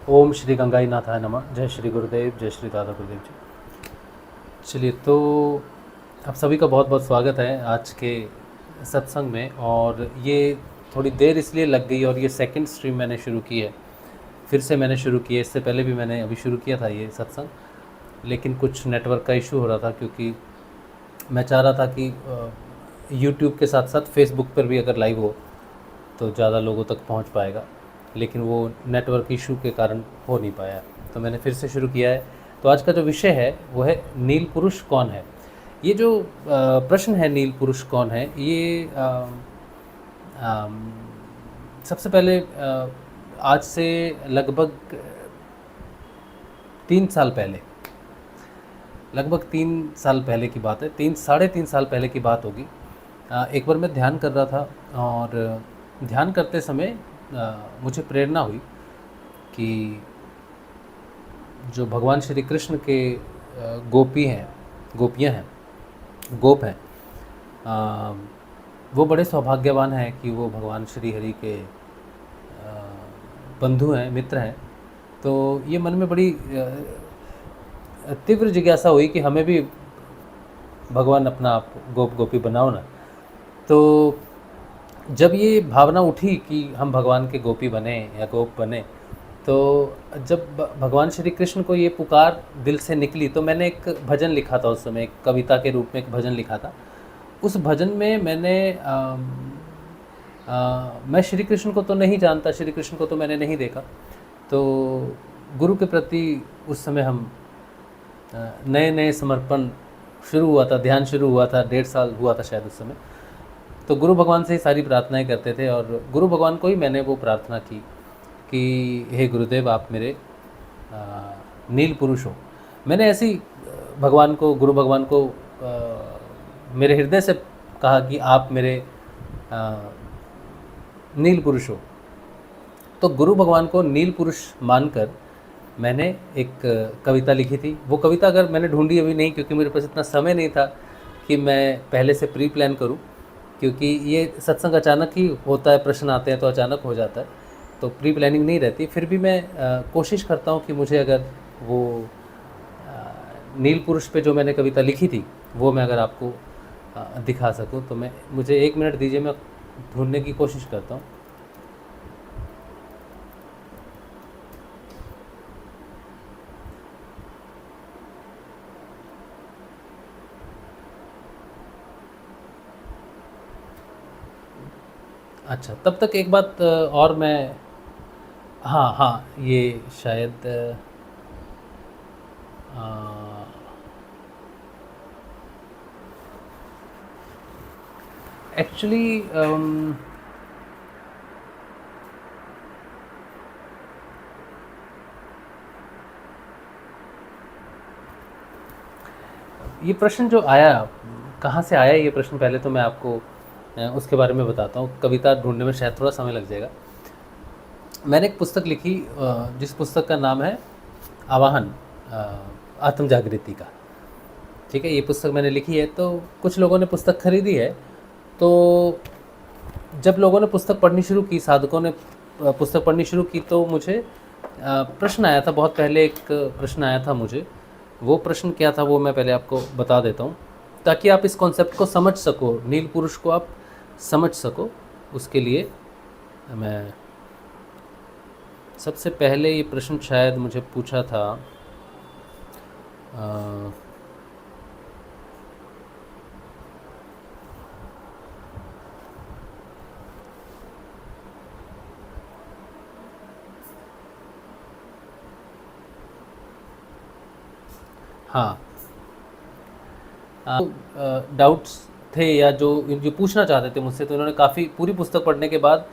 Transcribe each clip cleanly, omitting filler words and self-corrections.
ओम श्री गंगाई नाथाय नमः। जय श्री गुरुदेव, जय श्री दादा गुरुदेव जी। चलिए, तो आप सभी का बहुत बहुत स्वागत है आज के सत्संग में। और ये थोड़ी देर इसलिए लग गई, और ये सेकंड स्ट्रीम मैंने शुरू की है, फिर से मैंने शुरू की है। इससे पहले भी मैंने अभी शुरू किया था ये सत्संग, लेकिन कुछ नेटवर्क का इशू हो रहा था, क्योंकि मैं चाह रहा था कि यूट्यूब के साथ साथ फेसबुक पर भी अगर लाइव हो तो ज़्यादा लोगों तक पहुंच पाएगा, लेकिन वो नेटवर्क इशू के कारण हो नहीं पाया। तो मैंने फिर से शुरू किया है। तो आज का जो विषय है वो है नील पुरुष कौन है। ये जो प्रश्न है नील पुरुष कौन है, ये सबसे पहले आज से लगभग 3 साल पहले, लगभग 3 साल पहले की बात है, 3 साढ़े 3 साल पहले की बात होगी। एक बार मैं ध्यान कर रहा था, और ध्यान करते समय मुझे प्रेरणा हुई कि जो भगवान श्री कृष्ण के गोपियाँ हैं, गोप हैं, वो बड़े सौभाग्यवान हैं कि वो भगवान श्री हरि के बंधु हैं, मित्र हैं। तो ये मन में बड़ी तीव्र जिज्ञासा हुई कि हमें भी भगवान अपना आप गोप गोपी बनाओ ना। तो जब ये भावना उठी कि हम भगवान के गोपी बने या गोप बने, तो जब भगवान श्री कृष्ण को ये पुकार दिल से निकली, तो मैंने एक भजन लिखा था उस समय, एक कविता के रूप में एक भजन लिखा था। उस भजन में मैंने मैं श्री कृष्ण को तो नहीं जानता, श्री कृष्ण को तो मैंने नहीं देखा, तो गुरु के प्रति उस समय हम नए नए समर्पण शुरू हुआ था, ध्यान शुरू हुआ था, 1.5 साल हुआ था शायद उस समय। तो गुरु भगवान से ही सारी प्रार्थनाएं करते थे, और गुरु भगवान को ही मैंने वो प्रार्थना की कि हे गुरुदेव, आप मेरे नील पुरुष हो। मैंने ऐसी भगवान को, गुरु भगवान को मेरे हृदय से कहा कि आप मेरे नील पुरुष हो। तो गुरु भगवान को नील पुरुष मानकर मैंने एक कविता लिखी थी। वो कविता अगर मैंने ढूंढी अभी नहीं, क्योंकि मेरे पास इतना समय नहीं था कि मैं पहले से प्री प्लान करूं, क्योंकि ये सत्संग अचानक ही होता है, प्रश्न आते हैं तो अचानक हो जाता है, तो प्री प्लानिंग नहीं रहती। फिर भी मैं कोशिश करता हूँ कि मुझे अगर वो नील पुरुष पे जो मैंने कविता लिखी थी वो मैं अगर आपको दिखा सकूँ, तो मुझे 1 मिनट दीजिए, मैं ढूंढने की कोशिश करता हूँ। अच्छा, तब तक एक बात और मैं, हाँ, ये शायद एक्चुअली ये प्रश्न जो आया, कहाँ से आया ये प्रश्न, पहले तो मैं आपको उसके बारे में बताता हूँ। कविता ढूंढने में शायद थोड़ा समय लग जाएगा। मैंने एक पुस्तक लिखी, जिस पुस्तक का नाम है आवाहन, आत्म जागृति का। ठीक है, ये पुस्तक मैंने लिखी है। तो कुछ लोगों ने पुस्तक खरीदी है। तो जब लोगों ने पुस्तक पढ़नी शुरू की, साधकों ने पुस्तक पढ़नी शुरू की, तो मुझे प्रश्न आया था। बहुत पहले एक प्रश्न आया था मुझे। वो प्रश्न क्या था वो मैं पहले आपको बता देता हूँ, ताकि आप इस कॉन्सेप्ट को समझ सको, नील पुरुष को आप समझ सको। उसके लिए मैं सबसे पहले ये प्रश्न शायद मुझे पूछा था, हाँ, डाउट्स थे या जो पूछना चाहते थे मुझसे। तो इन्होंने काफ़ी, पूरी पुस्तक पढ़ने के बाद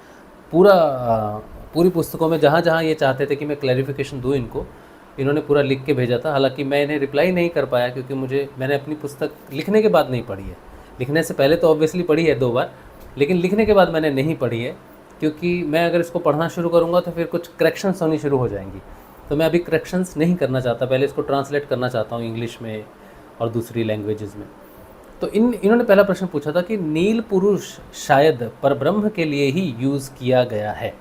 पूरी पुस्तकों में जहाँ जहाँ ये चाहते थे कि मैं क्लैरिफिकेशन दूँ इनको, इन्होंने पूरा लिख के भेजा था। हालांकि मैं इन्हें रिप्लाई नहीं कर पाया, क्योंकि मैंने अपनी पुस्तक लिखने के बाद नहीं पढ़ी है। लिखने से पहले तो ऑब्वियसली पढ़ी है 2 बार, लेकिन लिखने के बाद मैंने नहीं पढ़ी है, क्योंकि मैं अगर इसको पढ़ना शुरू करूँगा तो फिर कुछ करेक्शंस होनी शुरू हो जाएंगी। तो मैं अभी करेक्शंस नहीं करना चाहता, पहले इसको ट्रांसलेट करना चाहता हूँ इंग्लिश में और दूसरी लैंग्वेजेस में। तो इन्होंने पहला प्रश्न पूछा था कि नील पुरुष शायद परब्रह्म के लिए ही यूज़ किया गया है।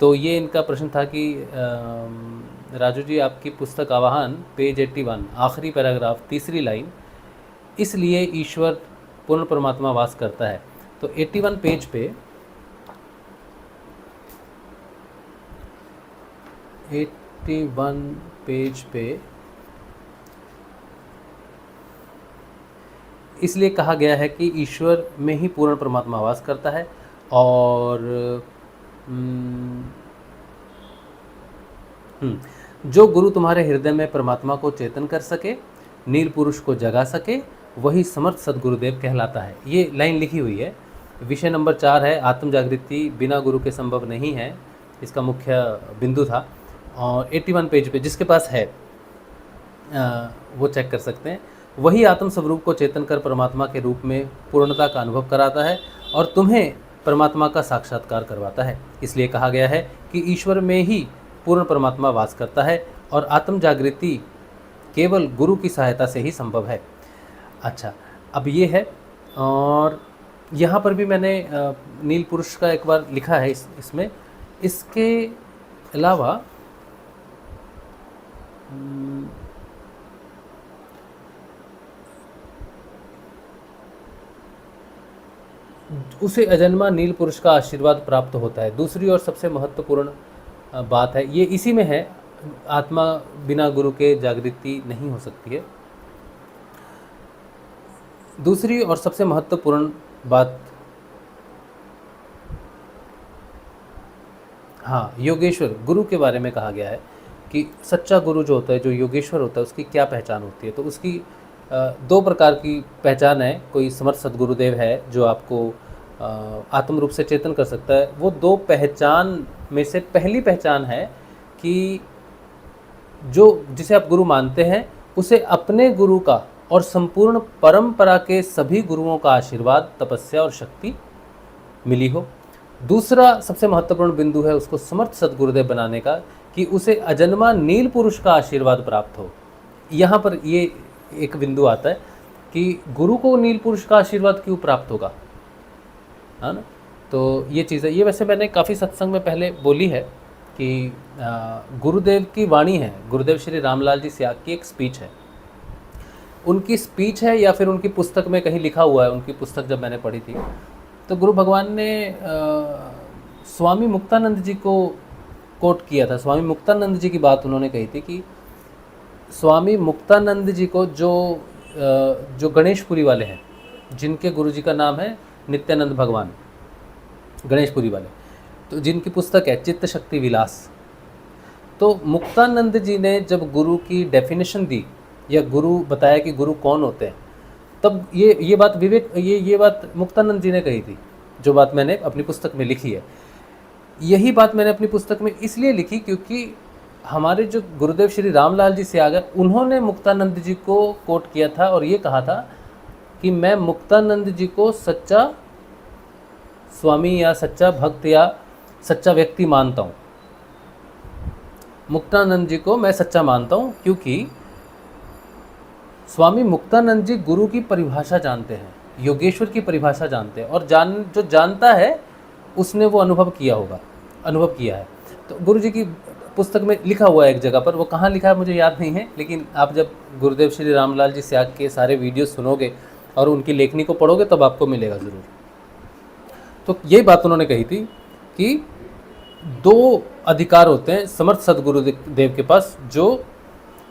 तो ये इनका प्रश्न था कि राजू जी, आपकी पुस्तक आवाहन पेज 81 आखिरी पैराग्राफ तीसरी लाइन, इसलिए ईश्वर पूर्ण परमात्मा वास करता है। तो 81 पेज पे 81 पेज पे इसलिए कहा गया है कि ईश्वर में ही पूर्ण परमात्मा वास करता है। और जो गुरु तुम्हारे हृदय में परमात्मा को चेतन कर सके, नील पुरुष को जगा सके, वही समर्थ सदगुरुदेव कहलाता है। ये लाइन लिखी हुई है। विषय नंबर 4 है, आत्म जागृति बिना गुरु के संभव नहीं है, इसका मुख्य बिंदु था। और 81 पेज पे जिसके पास है वो चेक कर सकते हैं। वही आत्म स्वरूप को चेतन कर परमात्मा के रूप में पूर्णता का अनुभव कराता है और तुम्हें परमात्मा का साक्षात्कार करवाता है। इसलिए कहा गया है कि ईश्वर में ही पूर्ण परमात्मा वास करता है और आत्म जागृति केवल गुरु की सहायता से ही संभव है। अच्छा, अब ये है। और यहाँ पर भी मैंने नील पुरुष का एक बार लिखा है इसमें। इसके अलावा उसे अजन्मा नील पुरुष का आशीर्वाद प्राप्त होता है। दूसरी और सबसे महत्वपूर्ण बात है, ये इसी में है, आत्मा बिना गुरु के जागृति नहीं हो सकती है। दूसरी और सबसे महत्वपूर्ण बात, हाँ, योगेश्वर गुरु के बारे में कहा गया है कि सच्चा गुरु जो होता है, जो योगेश्वर होता है, उसकी क्या पहचान होती है। तो उसकी 2 प्रकार की पहचान है। कोई समर्थ सदगुरुदेव है जो आपको आत्म रूप से चेतन कर सकता है। वो 2 पहचान में से पहली पहचान है कि जो जिसे आप गुरु मानते हैं उसे अपने गुरु का और संपूर्ण परंपरा के सभी गुरुओं का आशीर्वाद, तपस्या और शक्ति मिली हो। दूसरा सबसे महत्वपूर्ण बिंदु है उसको समर्थ सदगुरुदेव बनाने का, कि उसे अजन्मा नील पुरुष का आशीर्वाद प्राप्त हो। यहाँ पर ये एक बिंदु आता है कि गुरु को नील पुरुष का आशीर्वाद क्यों प्राप्त होगा, है ना। तो ये चीज़ है। ये वैसे मैंने काफ़ी सत्संग में पहले बोली है कि गुरुदेव की वाणी है, गुरुदेव श्री रामलाल जी स्याग की एक स्पीच है। उनकी स्पीच है या फिर उनकी पुस्तक में कहीं लिखा हुआ है। उनकी पुस्तक जब मैंने पढ़ी थी तो गुरु भगवान ने स्वामी मुक्तानंद जी को कोट किया था। स्वामी मुक्तानंद जी की बात उन्होंने कही थी कि स्वामी मुक्तानंद जी को जो गणेशपुरी वाले हैं, जिनके गुरु जी का नाम है नित्यानंद भगवान, गणेशपुरी वाले, तो जिनकी पुस्तक है चित्त शक्ति विलास, तो मुक्तानंद जी ने जब गुरु की डेफिनेशन दी या गुरु बताया कि गुरु कौन होते हैं, तब ये बात मुक्तानंद जी ने कही थी, जो बात मैंने अपनी पुस्तक में लिखी है। यही बात मैंने अपनी पुस्तक में इसलिए लिखी क्योंकि हमारे जो गुरुदेव श्री रामलाल जी स्याग हैं, उन्होंने मुक्तानंद जी को कोट किया था और ये कहा था कि मैं मुक्तानंद जी को सच्चा स्वामी या सच्चा भक्त या सच्चा व्यक्ति मानता हूँ। मुक्तानंद जी को मैं सच्चा मानता हूँ क्योंकि स्वामी मुक्तानंद जी गुरु की परिभाषा जानते हैं, योगेश्वर की परिभाषा जानते हैं, और जो जानता है उसने वो अनुभव किया है। तो गुरु जी की पुस्तक में लिखा हुआ है एक जगह पर, वो कहाँ लिखा है मुझे याद नहीं है, लेकिन आप जब गुरुदेव श्री रामलाल जी स्याग के सारे वीडियो सुनोगे और उनकी लेखनी को पढ़ोगे तब आपको मिलेगा ज़रूर। तो ये बात उन्होंने कही थी कि 2 अधिकार होते हैं समर्थ सदगुरुदेव के पास, जो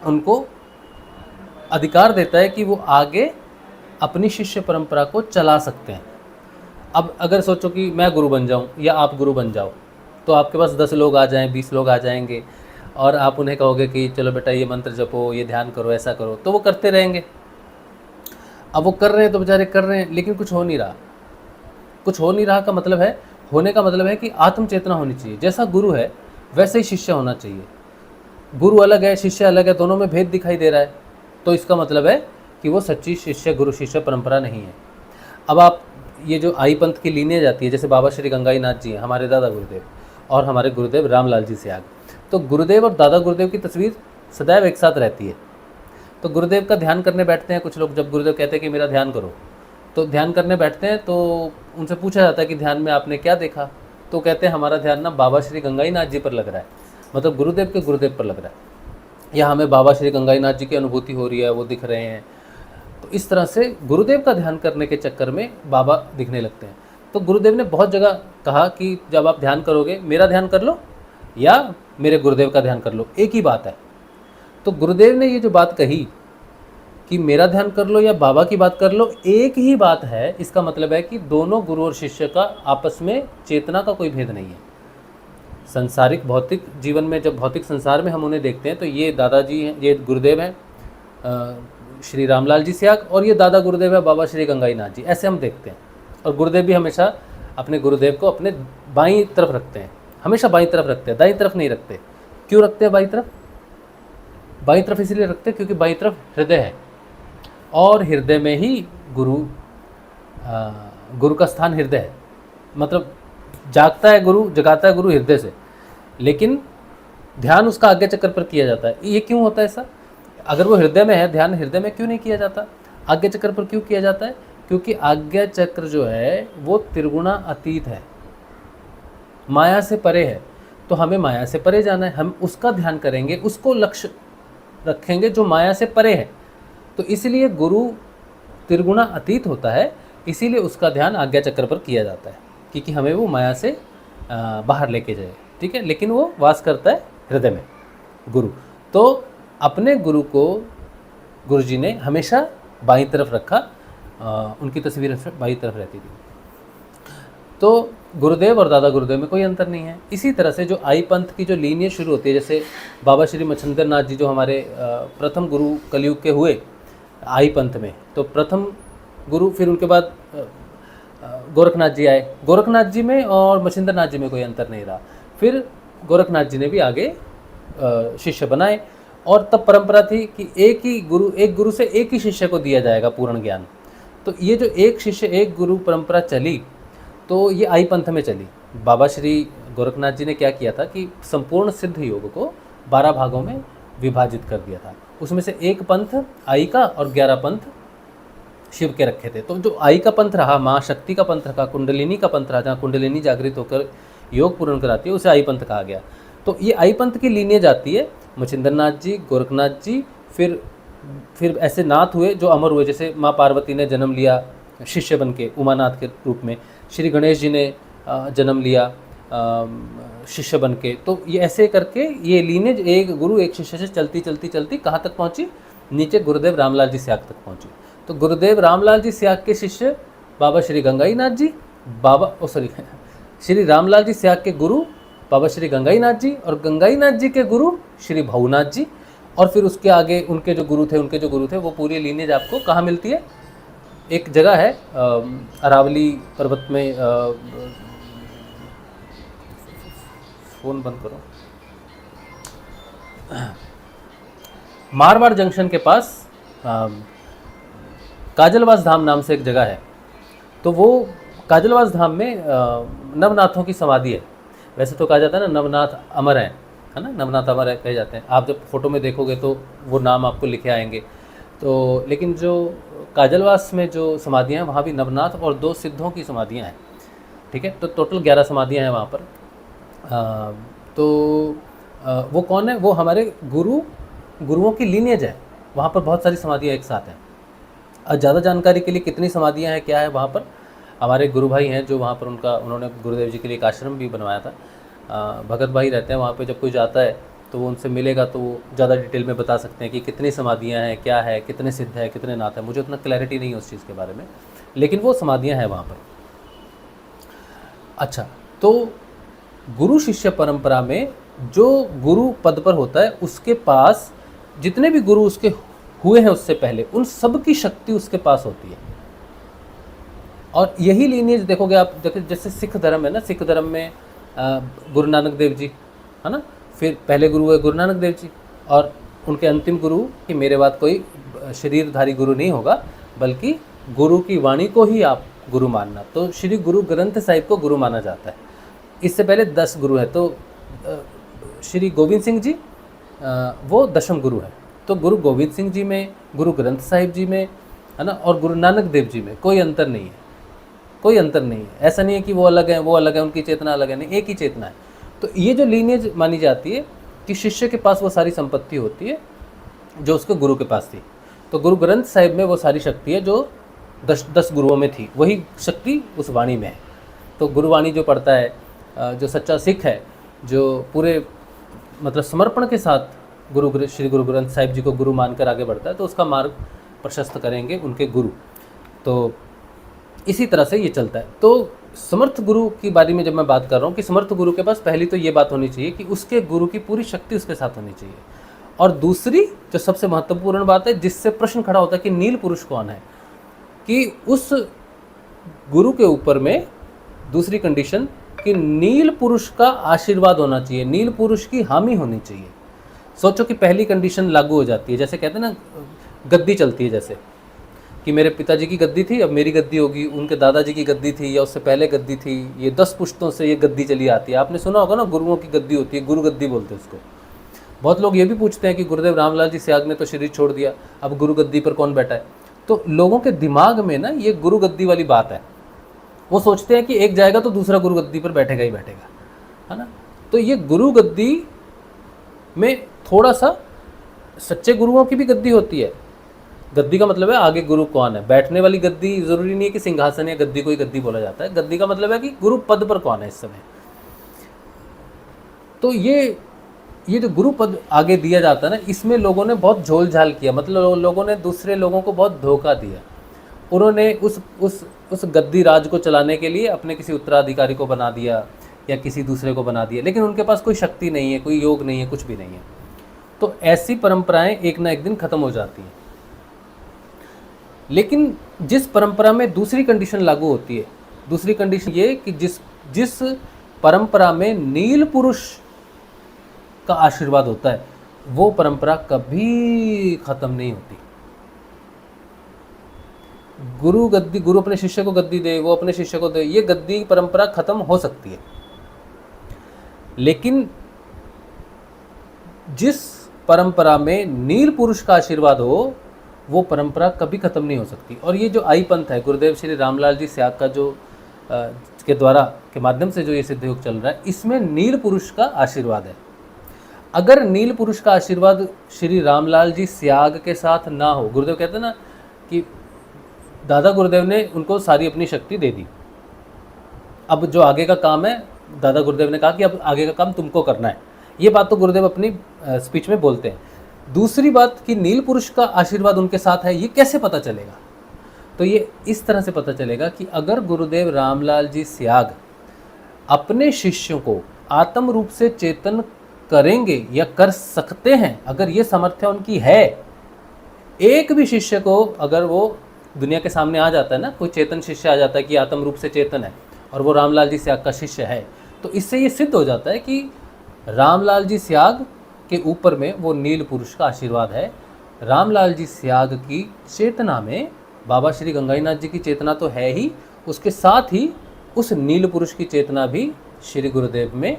उनको अधिकार देता है कि वो आगे अपनी शिष्य परंपरा को चला सकते हैं। अब अगर सोचो कि मैं गुरु बन जाऊं या आप गुरु बन जाओ, तो आपके पास 10 लोग आ जाएं, 20 लोग आ जाएंगे और आप उन्हें कहोगे कि चलो बेटा ये मंत्र जपो, ये ध्यान करो, ऐसा करो, तो वो करते रहेंगे। अब वो कर रहे हैं तो बेचारे कर रहे हैं, लेकिन कुछ हो नहीं रहा का मतलब है, होने का मतलब है कि आत्म चेतना होनी चाहिए। जैसा गुरु है वैसे ही शिष्य होना चाहिए। गुरु अलग है, शिष्य अलग है, दोनों में भेद दिखाई दे रहा है, तो इसका मतलब है कि वो सच्ची गुरु शिष्य परंपरा नहीं है। अब आप ये जो आई पंथ की लीनियज जाती है, जैसे बाबा श्री गंगाई नाथ जी हैं, हमारे दादा गुरुदेव, और हमारे गुरुदेव रामलाल जी स्याग, तो गुरुदेव और दादा गुरुदेव की तस्वीर सदैव एक साथ रहती है। तो गुरुदेव का ध्यान करने बैठते हैं कुछ लोग, जब गुरुदेव कहते हैं कि मेरा ध्यान करो, तो ध्यान करने बैठते हैं तो उनसे पूछा जाता है कि ध्यान में आपने क्या देखा, तो तो कहते हैं हमारा ध्यान ना बाबा श्री गंगाई नाथ जी पर लग रहा है, मतलब गुरुदेव के गुरुदेव पर लग रहा है, या हमें बाबा श्री गंगाई नाथ जी की अनुभूति हो रही है, वो दिख रहे हैं। तो इस तरह से गुरुदेव का ध्यान करने के चक्कर में बाबा दिखने लगते हैं। तो गुरुदेव ने बहुत जगह कहा कि जब आप ध्यान करोगे मेरा ध्यान कर लो या मेरे गुरुदेव का ध्यान कर लो, एक ही बात है। तो गुरुदेव ने ये जो बात कही कि मेरा ध्यान कर लो या बाबा की बात कर लो, एक ही बात है। इसका मतलब है कि दोनों गुरु और शिष्य का आपस में चेतना का कोई भेद नहीं है। सांसारिक भौतिक जीवन में जब भौतिक संसार में हम उन्हें देखते हैं तो ये दादाजी हैं, ये गुरुदेव हैं श्री रामलाल जी स्याग, और ये दादा गुरुदेव है बाबा श्री गंगाई नाथ जी, ऐसे हम देखते हैं। और गुरुदेव भी हमेशा अपने गुरुदेव को अपने बाईं तरफ रखते हैं, हमेशा बाईं तरफ रखते हैं, दाईं तरफ नहीं रखते। क्यों रखते हैं बाईं तरफ? बाईं तरफ इसलिए रखते हैं क्योंकि बाईं तरफ हृदय है, और हृदय में ही गुरु का स्थान हृदय है। मतलब जागता है गुरु, जगाता है गुरु हृदय से, लेकिन ध्यान उसका आज्ञा चक्र पर किया जाता है। ये क्यों होता है ऐसा? अगर वो हृदय में है, ध्यान हृदय में क्यों नहीं किया जाता? आज्ञा चक्र पर क्यों किया जाता है? क्योंकि आज्ञा चक्र जो है वो त्रिगुणा अतीत है, माया से परे है। तो हमें माया से परे जाना है, हम उसका ध्यान करेंगे, उसको लक्ष्य रखेंगे जो माया से परे है। तो इसलिए गुरु त्रिगुणा अतीत होता है, इसीलिए उसका ध्यान आज्ञा चक्र पर किया जाता है, क्योंकि हमें वो माया से बाहर लेके जाए, ठीक है। लेकिन वो वास करता है हृदय में गुरु। तो अपने गुरु को गुरुजी ने हमेशा बाईं तरफ रखा, उनकी तस्वीर बाईं तरफ रहती थी। तो गुरुदेव और दादा गुरुदेव में कोई अंतर नहीं है। इसी तरह से जो आई पंथ की जो लीनियज शुरू होती है, जैसे बाबा श्री मच्छिंद्र नाथ जी जो हमारे प्रथम गुरु कलयुग के हुए आई पंथ में, तो प्रथम गुरु, फिर उनके बाद गोरखनाथ जी आए। गोरखनाथ जी में और मच्छिंद्र नाथ जी में कोई अंतर नहीं रहा। फिर गोरखनाथ जी ने भी आगे शिष्य बनाए, और तब परंपरा थी कि एक ही गुरु, एक गुरु से एक ही शिष्य को दिया जाएगा पूर्ण ज्ञान। तो ये जो एक शिष्य एक गुरु परंपरा चली, तो ये आई पंथ में चली। बाबा श्री गोरखनाथ जी ने क्या किया था कि संपूर्ण सिद्ध योग को 12 भागों में विभाजित कर दिया था। उसमें से एक पंथ आई का और 11 पंथ शिव के रखे थे। तो जो आई का पंथ रहा, माँ शक्ति का पंथ रहा, कुंडलिनी का पंथ रहा, जहाँ कुंडलिनी जागृत होकर योग पूर्ण कराती है, उसे आई पंथ कहा गया। तो ये आई पंथ की लीनियज आती है मच्छिंद्र नाथ जी, गोरखनाथ जी, फिर ऐसे नाथ हुए जो अमर हुए। जैसे माँ पार्वती ने जन्म लिया शिष्य बन के उमानाथ के रूप में, श्री गणेश जी ने जन्म लिया शिष्य बन के। तो ये ऐसे करके ये लीनेज एक गुरु एक शिष्य से चलती चलती चलती कहाँ तक पहुँची? नीचे गुरुदेव रामलाल जी स्याग तक पहुँची। तो गुरुदेव रामलाल जी स्याग के शिष्य बाबा श्री गंगाई नाथ जी, श्री रामलाल जी स्याग के गुरु बाबा श्री गंगाई नाथ जी, और गंगाई नाथ जी के गुरु श्री भवनाथ जी। और फिर उसके आगे उनके जो गुरु थे वो पूरी लीनेज आपको कहाँ मिलती है? एक जगह है अरावली पर्वत में, फोन बंद करो, मारवाड़ जंक्शन के पास काजलवास धाम नाम से एक जगह है। तो वो काजलवास धाम में नवनाथों की समाधि है। वैसे तो कहा जाता है ना नवनाथ अमर हैं, है ना, नवनाथ अमर है कहे जाते हैं। आप जब फोटो में देखोगे तो वो नाम आपको लिखे आएंगे। तो लेकिन जो काजलवास में जो समाधियाँ हैं वहाँ भी नवनाथ और 2 सिद्धों की समाधियाँ हैं, ठीक है। तो टोटल 11 समाधियाँ हैं वहाँ पर। वो कौन है? वो हमारे गुरुओं की लीनियज है। वहाँ पर बहुत सारी समाधियाँ एक साथ हैं। और ज़्यादा जानकारी के लिए कितनी समाधियाँ हैं क्या है, वहाँ पर हमारे गुरु भाई हैं जो वहाँ पर उन्होंने गुरुदेव जी के लिए एक आश्रम भी बनवाया था। भगत भाई रहते हैं वहाँ पे। जब कोई जाता है तो वो उनसे मिलेगा तो वो ज़्यादा डिटेल में बता सकते हैं कि कितनी समाधियाँ हैं, क्या है, कितने सिद्ध है, कितने नाथ है। मुझे उतना क्लैरिटी नहीं है उस चीज़ के बारे में, लेकिन वो समाधियाँ हैं वहाँ पर। अच्छा, तो गुरु शिष्य परंपरा में जो गुरु पद पर होता है उसके पास जितने भी गुरु उसके हुए हैं उससे पहले, उन सब की शक्ति उसके पास होती है। और यही लीनियज देखोगे आप, जैसे सिख धर्म है ना, सिख धर्म में गुरु नानक देव जी है ना, फिर पहले गुरु है गुरु नानक देव जी, और उनके अंतिम गुरु कि मेरे बाद कोई शरीरधारी गुरु नहीं होगा, बल्कि गुरु की वाणी को ही आप गुरु मानना। तो श्री गुरु ग्रंथ साहिब को गुरु माना जाता है। इससे पहले 10 गुरु हैं। तो श्री गोविंद सिंह जी वो 10वें गुरु हैं। तो गुरु गोविंद सिंह जी में, गुरु ग्रंथ साहिब जी में, है ना, और गुरु नानक देव जी में कोई अंतर नहीं है। कोई अंतर नहीं है। ऐसा नहीं है कि वो अलग है, वो अलग है, उनकी चेतना अलग है, नहीं, एक ही चेतना है। तो ये जो लीनिएज मानी जाती है कि शिष्य के पास वो सारी संपत्ति होती है जो उसके गुरु के पास थी। तो गुरु ग्रंथ साहिब में वो सारी शक्ति है जो 10 गुरुओं में थी, वही शक्ति उस वाणी में है। तो गुरुवाणी जो पढ़ता है, जो सच्चा सिख है, जो पूरे मतलब समर्पण के साथ श्री गुरु ग्रंथ साहिब जी को गुरु मानकर आगे बढ़ता है, तो उसका मार्ग प्रशस्त करेंगे उनके गुरु। तो इसी तरह से ये चलता है। तो समर्थ गुरु की बारे में जब मैं बात कर रहा हूँ कि समर्थ गुरु के पास पहली तो ये बात होनी चाहिए कि उसके गुरु की पूरी शक्ति उसके साथ होनी चाहिए। और दूसरी जो सबसे महत्वपूर्ण बात है, जिससे प्रश्न खड़ा होता है कि नील पुरुष कौन है, कि उस गुरु के ऊपर में दूसरी कंडीशन कि नील पुरुष का आशीर्वाद होना चाहिए, नील पुरुष की हामी होनी चाहिए। सोचो कि पहली कंडीशन लागू हो जाती है, जैसे कहते हैं ना गद्दी चलती है, जैसे कि मेरे पिताजी की गद्दी थी, अब मेरी गद्दी होगी, उनके दादाजी की गद्दी थी या उससे पहले गद्दी थी, ये 10 पुश्तों से ये गद्दी चली आती है। आपने सुना होगा ना, गुरुओं की गद्दी होती है, गुरु गद्दी बोलते हैं उसको। बहुत लोग ये भी पूछते हैं कि गुरुदेव रामलाल जी स्याग ने तो शरीर छोड़ दिया, अब गुरु गद्दी पर कौन बैठा है। तो लोगों के दिमाग में ना ये गुरु गद्दी वाली बात है, वो सोचते हैं कि एक जाएगा तो दूसरा गुरु गद्दी पर बैठेगा ही बैठेगा, है ना। तो ये गुरु गद्दी में थोड़ा सा सच्चे गुरुओं की भी गद्दी होती है। गद्दी का मतलब है आगे गुरु कौन है, बैठने वाली गद्दी जरूरी नहीं है कि सिंहासन या गद्दी को ही गद्दी बोला जाता है। गद्दी का मतलब है कि गुरु पद पर कौन है इस समय। तो ये जो गुरु पद आगे दिया जाता है ना, इसमें लोगों ने बहुत झोल झाल किया, मतलब लोगों ने दूसरे लोगों को बहुत धोखा दिया। उन्होंने उस गद्दी राज को चलाने के लिए अपने किसी उत्तराधिकारी को बना दिया या किसी दूसरे को बना दिया, लेकिन उनके पास कोई शक्ति नहीं है, कोई योग नहीं है, कुछ भी नहीं है। तो ऐसी परंपराएं एक ना एक दिन खत्म हो जाती हैं। लेकिन जिस परंपरा में दूसरी कंडीशन लागू होती है, दूसरी कंडीशन ये कि जिस परंपरा में नील पुरुष का आशीर्वाद होता है, वो परंपरा कभी खत्म नहीं होती। गुरु अपने शिष्य को गद्दी दे, वो अपने शिष्य को दे, ये गद्दी परंपरा खत्म हो सकती है, लेकिन जिस परंपरा में नील पुरुष का आशीर्वाद हो, वो परंपरा कभी खत्म नहीं हो सकती। और ये जो आई पंथ है, गुरुदेव श्री रामलाल जी स्याग का जो के द्वारा के माध्यम से जो ये सिद्ध योग चल रहा है, इसमें नील पुरुष का आशीर्वाद है। अगर नील पुरुष का आशीर्वाद श्री रामलाल जी स्याग के साथ ना हो, गुरुदेव कहते हैं ना कि दादा गुरुदेव ने उनको सारी अपनी शक्ति दे दी, अब जो आगे का काम है, दादा गुरुदेव ने कहा कि अब आगे का काम तुमको करना है। ये बात तो गुरुदेव अपनी स्पीच में बोलते हैं। दूसरी बात कि नील पुरुष का आशीर्वाद उनके साथ है, ये कैसे पता चलेगा? तो ये इस तरह से पता चलेगा कि अगर गुरुदेव रामलाल जी स्याग अपने शिष्यों को आत्म रूप से चेतन करेंगे या कर सकते हैं, अगर ये सामर्थ्य उनकी है, एक भी शिष्य को अगर वो दुनिया के सामने आ जाता है ना, कोई चेतन शिष्य आ जाता है कि आत्म रूप से चेतन है और वो रामलाल जी स्याग का शिष्य है, तो इससे ये सिद्ध हो जाता है कि रामलाल जी स्याग के ऊपर में वो नील पुरुष का आशीर्वाद है। रामलाल जी स्याग की चेतना में बाबा श्री गंगाईनाथ जी की चेतना तो है ही, उसके साथ ही उस नील पुरुष की चेतना भी श्री गुरुदेव में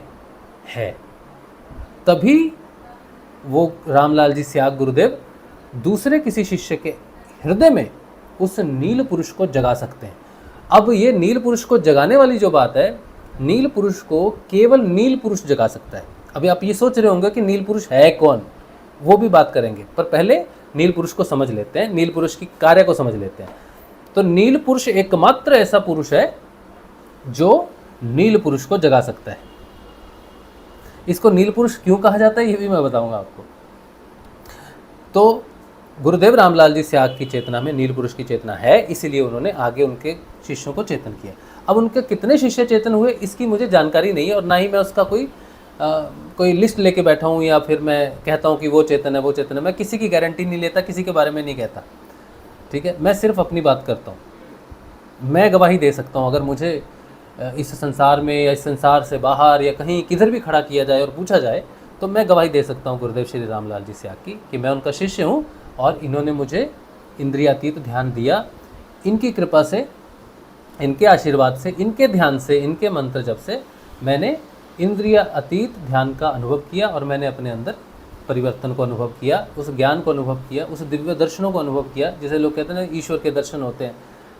है। तभी वो रामलाल जी स्याग गुरुदेव दूसरे किसी शिष्य के हृदय में उस नील पुरुष को जगा सकते हैं। अब ये नील पुरुष को जगाने वाली जो बात है, नील पुरुष को केवल नील पुरुष जगा सकता है। अभी आप ये सोच रहे होंगे कि नील पुरुष है कौन, वो भी बात करेंगे, पर पहले नील पुरुष को समझ लेते हैं, नील पुरुष की कार्य को समझ लेते हैं। तो नील पुरुष एकमात्र ऐसा पुरुष है जो नील पुरुष को जगा सकता है। इसको नील पुरुष क्यों कहा जाता है, ये भी मैं बताऊंगा आपको। तो गुरुदेव रामलाल जी स्याग की चेतना में नील पुरुष की चेतना है, इसीलिए उन्होंने आगे उनके शिष्यों को चेतन किया। अब उनके कितने शिष्य चेतन हुए इसकी मुझे जानकारी नहीं है, और ना ही मैं उसका कोई लिस्ट लेके बैठा हूँ या फिर मैं कहता हूँ कि वो चेतन है वो चेतन है। मैं किसी की गारंटी नहीं लेता, किसी के बारे में नहीं कहता, ठीक है। मैं सिर्फ अपनी बात करता हूँ, मैं गवाही दे सकता हूँ। अगर मुझे इस संसार में या इस संसार से बाहर या कहीं किधर भी खड़ा किया जाए और पूछा जाए, तो मैं गवाही दे सकता हूँ गुरुदेव श्री रामलाल जी स्याग की कि मैं उनका शिष्य हूँ और इन्होंने मुझे इंद्रियातीत ध्यान दिया। इनकी कृपा से, इनके आशीर्वाद से, इनके ध्यान से, इनके मंत्र जप से मैंने इंद्रिय अतीत ध्यान का अनुभव किया और मैंने अपने अंदर परिवर्तन को अनुभव किया, उस ज्ञान को अनुभव किया, उस दिव्य दर्शनों को अनुभव किया। जैसे लोग कहते हैं ना ईश्वर के दर्शन होते हैं,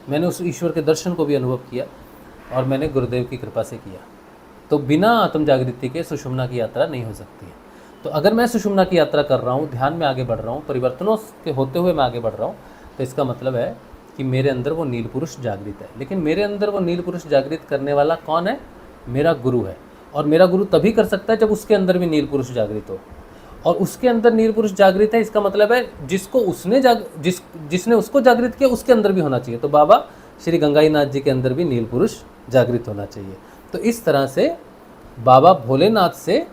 मैंने उस ईश्वर के दर्शन को भी अनुभव किया और मैंने गुरुदेव की कृपा से किया। तो बिना आत्म जागृति के सुषुम्ना की यात्रा नहीं हो सकती है। तो अगर मैं सुषुम्ना की यात्रा कर रहा हूँ, ध्यान में आगे बढ़ रहा हूँ, परिवर्तनों के होते हुए मैं आगे बढ़ रहा हूँ, तो इसका मतलब है कि मेरे अंदर वो नील पुरुष जागृत है। लेकिन मेरे अंदर वो नील पुरुष जागृत करने वाला कौन है? मेरा गुरु है। और मेरा गुरु तभी कर सकता है जब उसके अंदर भी नील पुरुष जागृत हो। और उसके अंदर नील पुरुष जागृत है, इसका मतलब है जिसको उसने जिसने उसको जागृत किया उसके अंदर भी होना चाहिए। तो बाबा श्री गंगाई नाथ जी के अंदर भी नील पुरुष जागृत होना चाहिए। तो इस तरह से बाबा भोलेनाथ से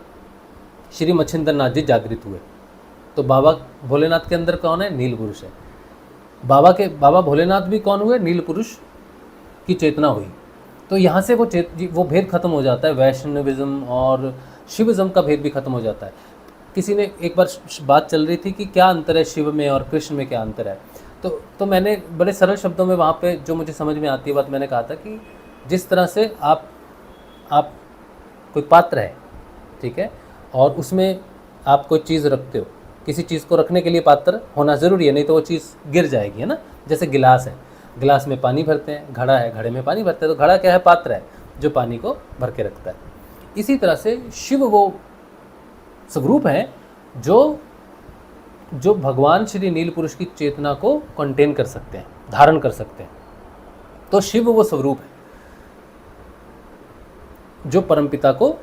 श्री मच्छिंद्र नाथ जी जागृत हुए। तो बाबा भोलेनाथ के अंदर कौन है? नील पुरुष है। बाबा भोलेनाथ भी कौन हुए? नील पुरुष की चेतना हुई। तो यहाँ से वो भेद खत्म हो जाता है। वैष्णविज्म और शिविज्म का भेद भी खत्म हो जाता है। किसी ने एक बार बात चल रही थी कि क्या अंतर है शिव में और कृष्ण में, क्या अंतर है। तो मैंने बड़े सरल शब्दों में वहाँ पे जो मुझे समझ में आती है बात मैंने कहा था कि जिस तरह से आप कोई पात्र है, ठीक है, और उसमें आप कोई चीज़ रखते हो, किसी चीज़ को रखने के लिए पात्र होना ज़रूरी है, नहीं तो वो चीज़ गिर जाएगी, है ना। जैसे गिलास है, गिलास में पानी भरते हैं, घड़ा है, घड़े में पानी भरते हैं, तो घड़ा क्या है? पात्र है जो पानी को भर के रखता है। इसी तरह से शिव वो स्वरूप है जो भगवान श्री नील पुरुष की चेतना को कंटेन कर सकते हैं, धारण कर सकते हैं। तो शिव वो स्वरूप है जो परमपिता को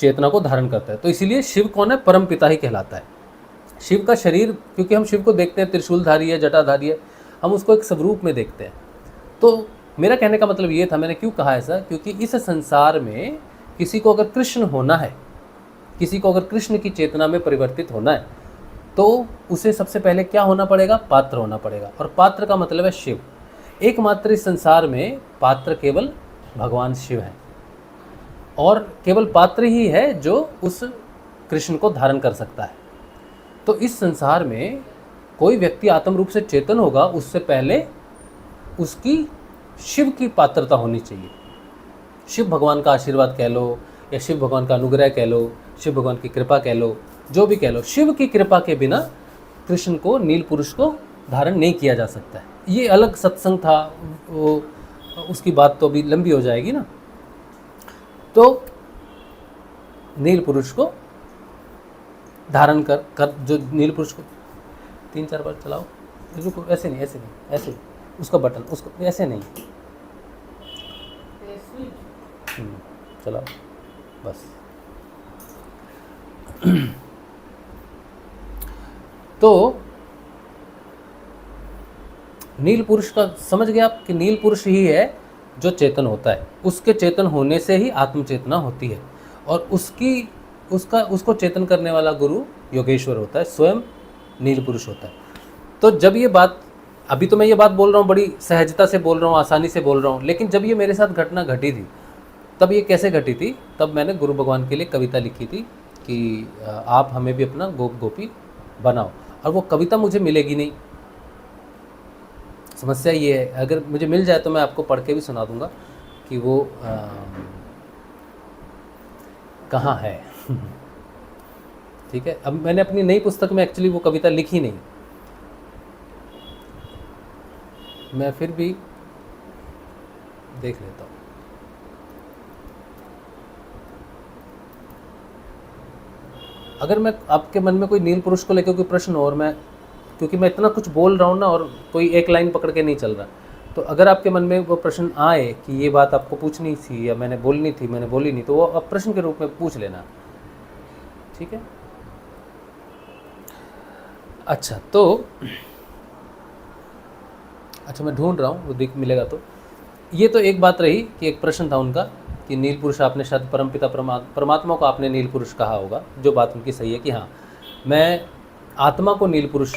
चेतना को धारण करता है। तो इसीलिए शिव कौन है? परमपिता ही कहलाता है। शिव का शरीर, क्योंकि हम शिव को देखते हैं त्रिशूलधारी है, जटाधारी है, हम उसको एक स्वरूप में देखते हैं। तो मेरा कहने का मतलब ये था, मैंने क्यों कहा ऐसा, क्योंकि इस संसार में किसी को अगर कृष्ण होना है, किसी को अगर कृष्ण की चेतना में परिवर्तित होना है, तो उसे सबसे पहले क्या होना पड़ेगा? पात्र होना पड़ेगा। और पात्र का मतलब है शिव। एकमात्र इस संसार में पात्र केवल भगवान शिव हैं, और केवल पात्र ही है जो उस कृष्ण को धारण कर सकता है। तो इस संसार में कोई व्यक्ति आत्म रूप से चेतन होगा, उससे पहले उसकी शिव की पात्रता होनी चाहिए। शिव भगवान का आशीर्वाद कह लो, या शिव भगवान का अनुग्रह कह लो, शिव भगवान की कृपा कह लो, जो भी कह लो, शिव की कृपा के बिना कृष्ण को, नील पुरुष को धारण नहीं किया जा सकता है। ये अलग सत्संग था, वो उसकी बात तो अभी लंबी हो जाएगी ना। तो नील पुरुष को धारण कर जो नील पुरुष को 3-4 बार चलाओ, रुको, ऐसे नहीं, ऐसे नहीं, ऐसे उसका बटन, उसको ऐसे नहीं, चलाओ बस। तो नील पुरुष का समझ गए आप कि नील पुरुष ही है जो चेतन होता है। उसके चेतन होने से ही आत्म चेतना होती है, और उसको चेतन करने वाला गुरु योगेश्वर होता है, स्वयं नील पुरुष होता है। तो जब ये बात, अभी तो मैं ये बात बोल रहा हूँ, बड़ी सहजता से बोल रहा हूँ, आसानी से बोल रहा हूँ, लेकिन जब ये मेरे साथ घटना घटी थी, तब ये कैसे घटी थी, तब मैंने गुरु भगवान के लिए कविता लिखी थी कि आप हमें भी अपना गोप गोपी बनाओ। और वो कविता मुझे मिलेगी नहीं, समस्या ये है। अगर मुझे मिल जाए तो मैं आपको पढ़ के भी सुना दूंगा कि वो कहाँ है। ठीक है, अब मैंने अपनी नई पुस्तक में एक्चुअली वो कविता लिखी नहीं, मैं फिर भी देख लेता हूँ। अगर मैं आपके मन में कोई नील पुरुष को लेकर कोई प्रश्न हो, और क्योंकि मैं इतना कुछ बोल रहा हूँ ना, और कोई एक लाइन पकड़ के नहीं चल रहा, तो अगर आपके मन में वो प्रश्न आए कि ये बात आपको पूछनी थी या मैंने बोलनी थी, मैंने बोली नहीं, तो वो आप प्रश्न के रूप में पूछ लेना, ठीक है। अच्छा, तो मैं ढूंढ रहा हूँ, वो दिख मिलेगा। तो ये तो एक बात रही कि एक प्रश्न था उनका कि नील पुरुष, आपने शायद परमपिता परमात्मा को आपने नील पुरुष कहा होगा, जो बात उनकी सही है कि हाँ, मैं आत्मा को नील पुरुष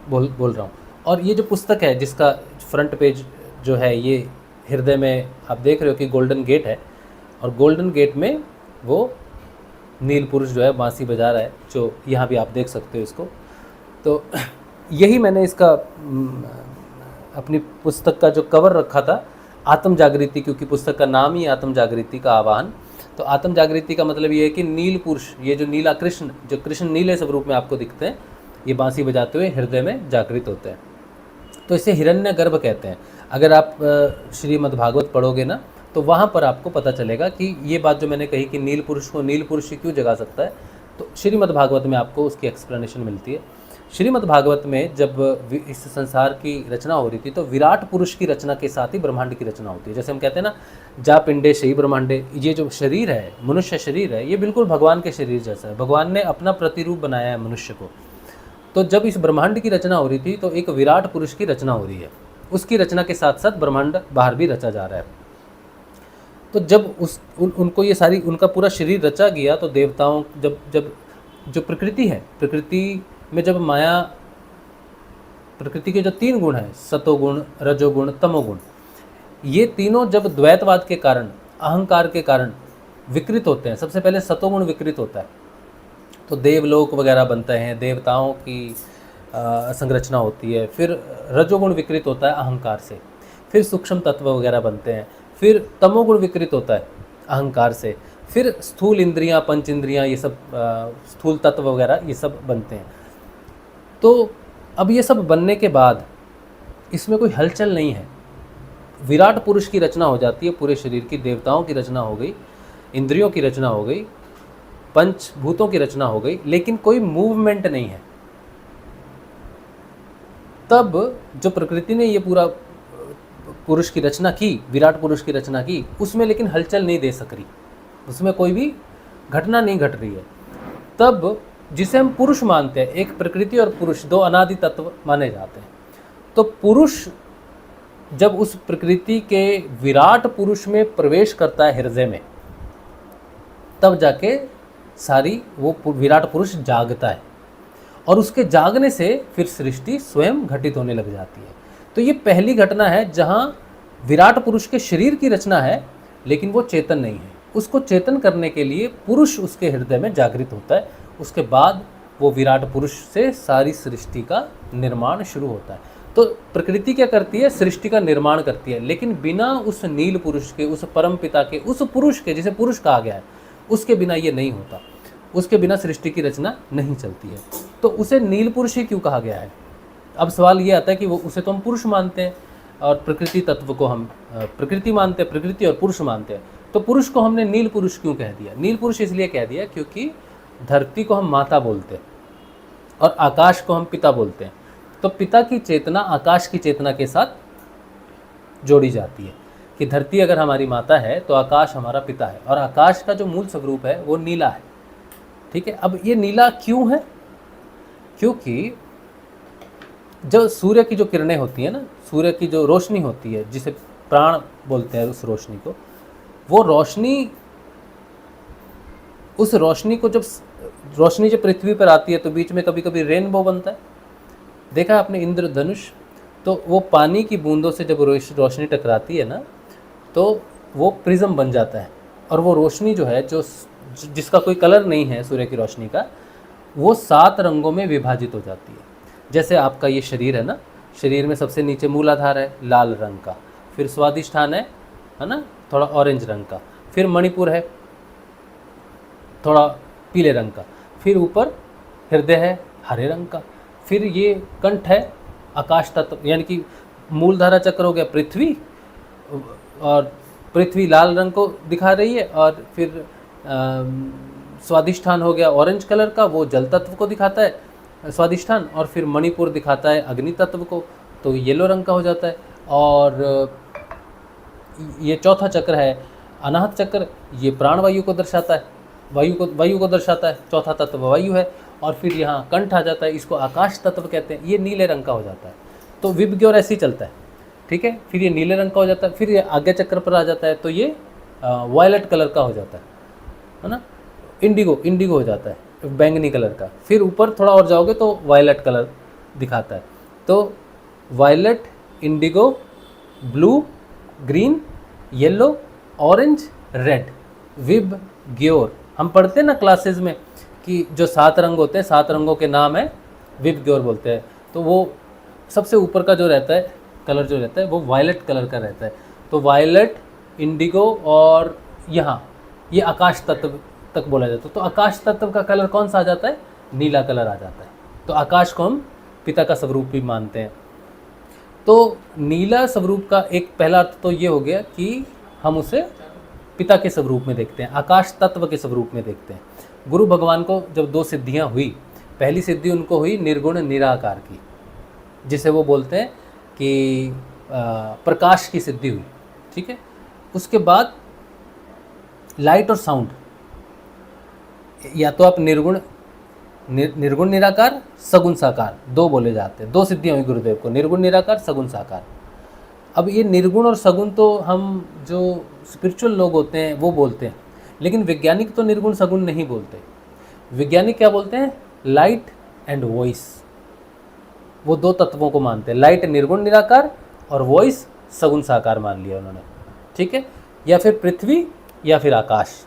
बोल रहा हूँ। और ये जो पुस्तक है जिसका फ्रंट पेज जो है, ये हृदय में आप देख रहे हो कि गोल्डन गेट है, और गोल्डन गेट में वो नील पुरुष जो है बांसी बजा रहा है, जो यहाँ भी आप देख सकते हो इसको। तो यही मैंने इसका अपनी पुस्तक का जो कवर रखा था, आत्म जागृति, क्योंकि पुस्तक का नाम ही आत्म जागृति का आह्वान। तो आत्म जागृति का मतलब ये है कि नील पुरुष, ये जो नीला कृष्ण, जो कृष्ण नीले स्वरूप में आपको दिखते हैं, ये बांसी बजाते हुए हृदय में जागृत होते हैं। तो इसे हिरण्य गर्भ कहते हैं। अगर आप श्रीमद् भागवत पढ़ोगे ना, तो वहाँ पर आपको पता चलेगा कि ये बात जो मैंने कही कि नील पुरुष को नील पुरुष ही क्यों जगा सकता है, तो श्रीमद् भागवत में आपको उसकी एक्सप्लेनेशन मिलती है। श्रीमद् भागवत में जब इस संसार की रचना हो रही थी, तो विराट पुरुष की रचना के साथ ही ब्रह्मांड की रचना होती है। जैसे हम कहते हैं ना, जा पिंडे शही ब्रह्मांडे, ये जो शरीर है, मनुष्य शरीर है, ये बिल्कुल भगवान के शरीर जैसा है। भगवान ने अपना प्रतिरूप बनाया है मनुष्य को। तो जब इस ब्रह्मांड की रचना हो रही थी, तो एक विराट पुरुष की रचना हो रही है, उसकी रचना के साथ साथ ब्रह्मांड बाहर भी रचा जा रहा है। तो जब उनको ये सारी उनका पूरा शरीर रचा गया, तो देवताओं जब जब जो प्रकृति है, प्रकृति में जब माया, प्रकृति के जो 3 गुण हैं, सतोगुण, रजोगुण, तमोगुण, ये तीनों जब द्वैतवाद के कारण, अहंकार के कारण विकृत होते हैं, सबसे पहले सतोगुण विकृत होता है, तो देवलोक वगैरह बनते हैं, देवताओं की संरचना होती है। फिर रजोगुण विकृत होता है अहंकार से, फिर सूक्ष्म तत्व वगैरह बनते हैं। फिर तमोगुण विकृत होता है अहंकार से, फिर स्थूल इंद्रियां, पंच इंद्रियां, ये सब स्थूल तत्व वगैरह ये सब बनते हैं। तो अब ये सब बनने के बाद इसमें कोई हलचल नहीं है। विराट पुरुष की रचना हो जाती है पूरे शरीर की, देवताओं की रचना हो गई, इंद्रियों की रचना हो गई, पंचभूतों की रचना हो गई, लेकिन कोई मूवमेंट नहीं है। तब जो प्रकृति ने ये पूरा पुरुष की रचना की, विराट पुरुष की रचना की, उसमें लेकिन हलचल नहीं दे सक रही, उसमें कोई भी घटना नहीं घट रही है। तब जिसे हम पुरुष मानते हैं, एक प्रकृति और पुरुष 2 अनादि तत्व माने जाते हैं। तो पुरुष जब उस प्रकृति के विराट पुरुष में प्रवेश करता है हृदय में, तब जाके सारी वो विराट पुरुष जागता है, और उसके जागने से फिर सृष्टि स्वयं घटित होने लग जाती है। तो ये पहली घटना है जहाँ विराट पुरुष के शरीर की रचना है, लेकिन वो चेतन नहीं है। उसको चेतन करने के लिए पुरुष उसके हृदय में जागृत होता है, उसके बाद वो विराट पुरुष से सारी सृष्टि का निर्माण शुरू होता है। तो प्रकृति क्या करती है? सृष्टि का निर्माण करती है, लेकिन बिना उस नील पुरुष के, उस परम पिता के, उस पुरुष के, जिसे पुरुष कहा गया है, उसके बिना ये नहीं होता। उसके बिना सृष्टि की रचना नहीं चलती है। तो उसे नील पुरुष ही क्यों कहा गया है? अब सवाल ये आता है कि वो उसे तो हम पुरुष मानते हैं, और प्रकृति तत्व को हम प्रकृति मानते हैं, प्रकृति और पुरुष मानते हैं। तो पुरुष को हमने नील पुरुष क्यों कह दिया? नील पुरुष इसलिए कह दिया क्योंकि धरती को हम माता बोलते हैं और आकाश को हम पिता बोलते हैं। तो पिता की चेतना आकाश की चेतना के साथ जोड़ी जाती है कि धरती अगर हमारी माता है तो आकाश हमारा पिता है, और आकाश का जो मूल स्वरूप है वो नीला है। ठीक है, अब ये नीला क्यों है? क्योंकि जब सूर्य की जो किरणें होती है ना, सूर्य की जो रोशनी होती है, जिसे प्राण बोलते हैं उस रोशनी को, वो रोशनी, उस रोशनी को जब रोशनी जब पृथ्वी पर आती है तो बीच में कभी कभी रेनबो बनता है। देखा आपने इंद्रधनुष? तो वो पानी की बूंदों से जब रोशनी टकराती है ना, तो वो प्रिज्म बन जाता है, और वो रोशनी जो है, जो जिसका कोई कलर नहीं है सूर्य की रोशनी का, वो 7 रंगों में विभाजित हो जाती है। जैसे आपका ये शरीर है ना, शरीर में सबसे नीचे मूलाधार है लाल रंग का, फिर स्वादिष्ठान है ना, थोड़ा ऑरेंज रंग का, फिर मणिपुर है थोड़ा पीले रंग का, फिर ऊपर हृदय है हरे रंग का, फिर ये कंठ है आकाश तत्व, यानी कि मूलधारा चक्र हो गया पृथ्वी, और पृथ्वी लाल रंग को दिखा रही है, और फिर स्वादिष्ठान हो गया ऑरेंज कलर का, वो जल तत्व को दिखाता है स्वादिष्ठान, और फिर मणिपुर दिखाता है अग्नि तत्व को, तो येलो रंग का हो जाता है। और ये चौथा चक्र है अनाहत चक्र, ये प्राणवायु को दर्शाता है, वायु को दर्शाता है, चौथा तत्व वायु है। और फिर यहाँ कंठ आ जाता है, इसको आकाश तत्व कहते हैं, ये नीले रंग का हो जाता है। तो विब्ग्य और ऐसे ही चलता है। ठीक है, फिर ये नीले रंग का हो जाता है, फिर ये आज्ञा चक्र पर आ जाता है, तो ये वायलेट कलर का हो जाता है ना, इंडिगो हो जाता है, बैंगनी कलर का। फिर ऊपर थोड़ा और जाओगे तो वायलेट कलर दिखाता है। तो violet, indigo, blue, green, yellow, orange, red, VIBGYOR. हम पढ़ते हैं ना क्लासेस में कि जो 7 रंग होते हैं, 7 रंगों के नाम है विब ग्योर बोलते हैं। तो वो सबसे ऊपर का जो रहता है कलर, जो रहता है वो वायलेट कलर का रहता है। तो वायलेट, इंडिगो, और यहाँ ये आकाश तत्व तक बोला जाता है। तो आकाश तत्व का कलर कौन सा आ जाता है? नीला कलर आ जाता है। तो आकाश को हम पिता का स्वरूप भी मानते हैं। तो नीला स्वरूप का एक पहला अर्थ तो ये हो गया कि हम उसे पिता के स्वरूप में देखते हैं, आकाश तत्व के स्वरूप में देखते हैं। गुरु भगवान को जब दो सिद्धियां हुई, पहली सिद्धि उनको हुई निर्गुण निराकार की, जिसे वो बोलते हैं कि प्रकाश की सिद्धि हुई, ठीक है। उसके बाद लाइट और साउंड, या तो आप निर्गुण निराकार, सगुण साकार, दो बोले जाते हैं, दो सिद्धियां हुई गुरुदेव को, निर्गुण निराकार, सगुण साकार। अब ये निर्गुण और सगुण तो हम जो स्पिरिचुअल लोग होते हैं वो बोलते हैं, लेकिन वैज्ञानिक तो निर्गुण सगुण नहीं बोलते। वैज्ञानिक क्या बोलते हैं? लाइट एंड वॉइस, वो दो तत्वों को मानते हैं। लाइट निर्गुण निराकार और वॉइस सगुण साकार मान लिया उन्होंने, ठीक है। या फिर पृथ्वी या फिर आकाश,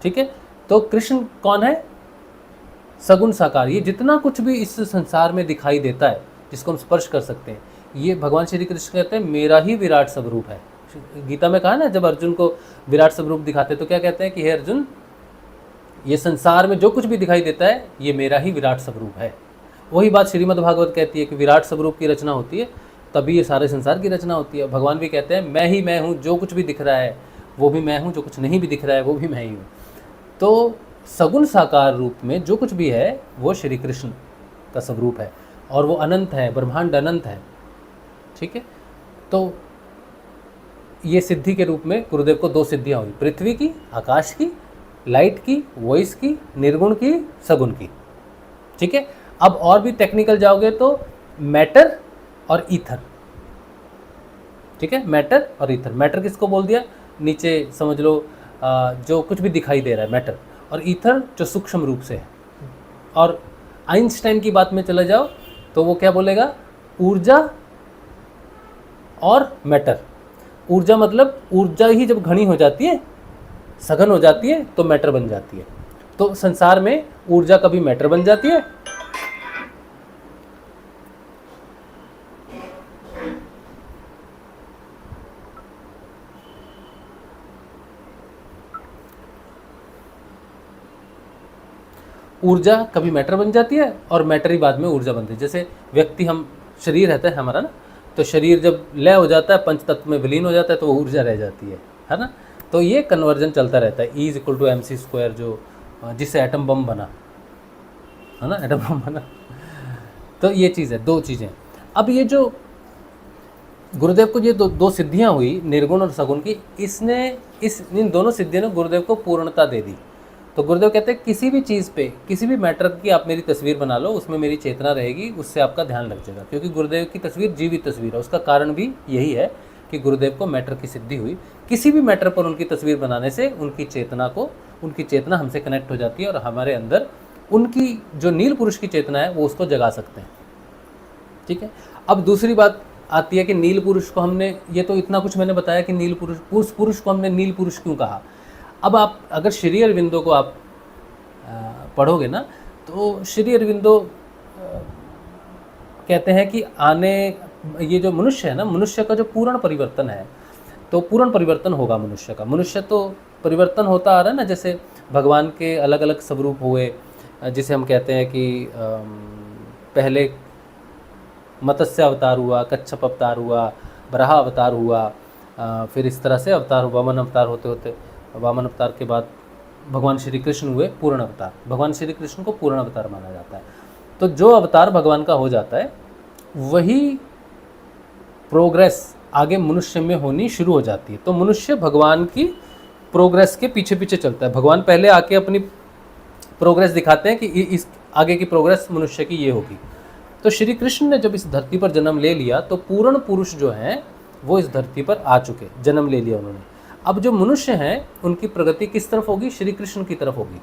ठीक है। तो कृष्ण कौन है? सगुण साकार। ये जितना कुछ भी इस संसार में दिखाई देता है, जिसको हम स्पर्श कर सकते हैं, ये भगवान श्री कृष्ण कहते हैं मेरा ही विराट स्वरूप है। गीता में कहा ना, जब अर्जुन को विराट स्वरूप दिखाते तो क्या कहते हैं कि हे अर्जुन, ये संसार में जो कुछ भी दिखाई देता है ये मेरा ही विराट स्वरूप है। वही बात श्रीमद् भागवत कहती है कि विराट स्वरूप की रचना होती है तभी ये सारे संसार की रचना होती है। भगवान भी कहते हैं मैं ही मैं हूँ, जो कुछ भी दिख रहा है वो भी मैं हूँ, जो कुछ नहीं भी दिख रहा है वो भी मैं ही हूँ। तो सगुण साकार रूप में जो कुछ भी है वो श्री कृष्ण का स्वरूप है, और वो अनंत है, ब्रह्मांड अनंत है, ठीक है। तो ये सिद्धि के रूप में गुरुदेव को दो सिद्धियाँ हुई, पृथ्वी की, आकाश की, लाइट की, वॉइस की, निर्गुण की, सगुण की, ठीक है। अब और भी टेक्निकल जाओगे तो मैटर और ईथर, ठीक है। मैटर और ईथर, मैटर किसको बोल दिया? नीचे समझ लो जो कुछ भी दिखाई दे रहा है मैटर, और ईथर जो सूक्ष्म रूप से है। और आइंस्टाइन की बात में चले जाओ तो वो क्या बोलेगा? ऊर्जा और मैटर। ऊर्जा मतलब ऊर्जा ही जब घनी हो जाती है, सघन हो जाती है, तो मैटर बन जाती है। तो संसार में ऊर्जा कभी मैटर बन जाती है, ऊर्जा कभी मैटर बन जाती है, और मैटर ही बाद में ऊर्जा बनती है। जैसे व्यक्ति, हम शरीर रहता है हमारा ना, तो शरीर जब लय हो जाता है, पंच तत्व में विलीन हो जाता है, तो वो ऊर्जा रह जाती है ना। तो ये कन्वर्जन चलता रहता है, E=mc², जो जिससे एटम बम बना है ना, एटम बम बना। तो ये चीज़ है, दो चीज़ें। अब ये जो गुरुदेव को ये दो सिद्धियाँ हुई, निर्गुण और सगुण की, इन दोनों सिद्धियों ने गुरुदेव को पूर्णता दे दी। तो गुरुदेव कहते हैं किसी भी चीज़ पे, किसी भी मैटर की आप मेरी तस्वीर बना लो, उसमें मेरी चेतना रहेगी, उससे आपका ध्यान लग जाएगा। क्योंकि गुरुदेव की तस्वीर जीवित तस्वीर है। उसका कारण भी यही है कि गुरुदेव को मैटर की सिद्धि हुई। किसी भी मैटर पर उनकी तस्वीर बनाने से उनकी चेतना हमसे कनेक्ट हो जाती है, और हमारे अंदर उनकी जो नील पुरुष की चेतना है वो उसको जगा सकते हैं, ठीक है। अब दूसरी बात आती है कि नील पुरुष को हमने, ये तो इतना कुछ मैंने बताया कि नील पुरुष को हमने नील पुरुष क्यों कहा। अब आप अगर श्री अरविंदो को आप पढ़ोगे ना, तो श्री अरविंदो कहते हैं कि ये जो मनुष्य है ना, मनुष्य का जो पूर्ण परिवर्तन है, तो पूर्ण परिवर्तन होगा मनुष्य का। मनुष्य तो परिवर्तन होता आ रहा है ना, जैसे भगवान के अलग अलग स्वरूप हुए, जिसे हम कहते हैं कि पहले मत्स्य अवतार हुआ, कच्छप अवतार हुआ, बराह अवतार हुआ, फिर इस तरह से अवतार हुआ, वामन अवतार होते होते, वामन अवतार के बाद भगवान श्री कृष्ण हुए पूर्ण अवतार। भगवान श्री कृष्ण को पूर्ण अवतार माना जाता है। तो जो अवतार भगवान का हो जाता है, वही प्रोग्रेस आगे मनुष्य में होनी शुरू हो जाती है। तो मनुष्य भगवान की प्रोग्रेस के पीछे पीछे चलता है। भगवान पहले आके अपनी प्रोग्रेस दिखाते हैं कि इस आगे की प्रोग्रेस मनुष्य की ये होगी। तो श्री कृष्ण ने जब इस धरती पर जन्म ले लिया, तो पूर्ण पुरुष जो हैं वो इस धरती पर आ चुके, जन्म ले लिया उन्होंने। अब जो मनुष्य हैं उनकी प्रगति किस तरफ होगी? श्री कृष्ण की तरफ होगी।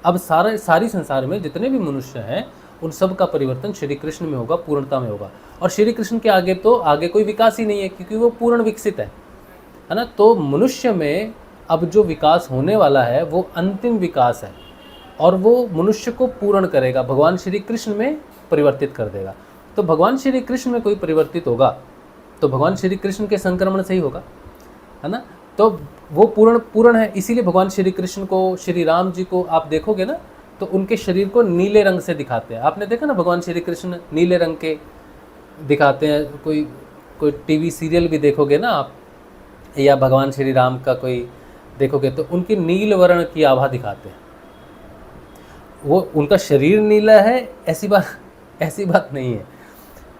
अब सारी संसार में जितने भी मनुष्य हैं उन सब का परिवर्तन श्री कृष्ण में होगा, पूर्णता में होगा। और श्री कृष्ण के आगे तो आगे कोई विकास ही नहीं है, क्योंकि वो पूर्ण विकसित है ना। तो मनुष्य में अब जो विकास होने वाला है वो अंतिम विकास है, और वो मनुष्य को पूर्ण करेगा, भगवान श्री कृष्ण में परिवर्तित कर देगा। तो भगवान श्री कृष्ण में कोई परिवर्तित होगा तो भगवान श्री कृष्ण के संक्रमण से ही होगा, है ना। तो वो पूर्ण है। इसीलिए भगवान श्री कृष्ण को, श्री राम जी को आप देखोगे ना, तो उनके शरीर को नीले रंग से दिखाते हैं। आपने देखा ना, भगवान श्री कृष्ण नीले रंग के दिखाते हैं, कोई कोई टीवी सीरियल भी देखोगे ना आप, या भगवान श्री राम का कोई देखोगे तो उनकी नील वर्ण की आभा दिखाते हैं। वो उनका शरीर नीला है ऐसी बात नहीं है,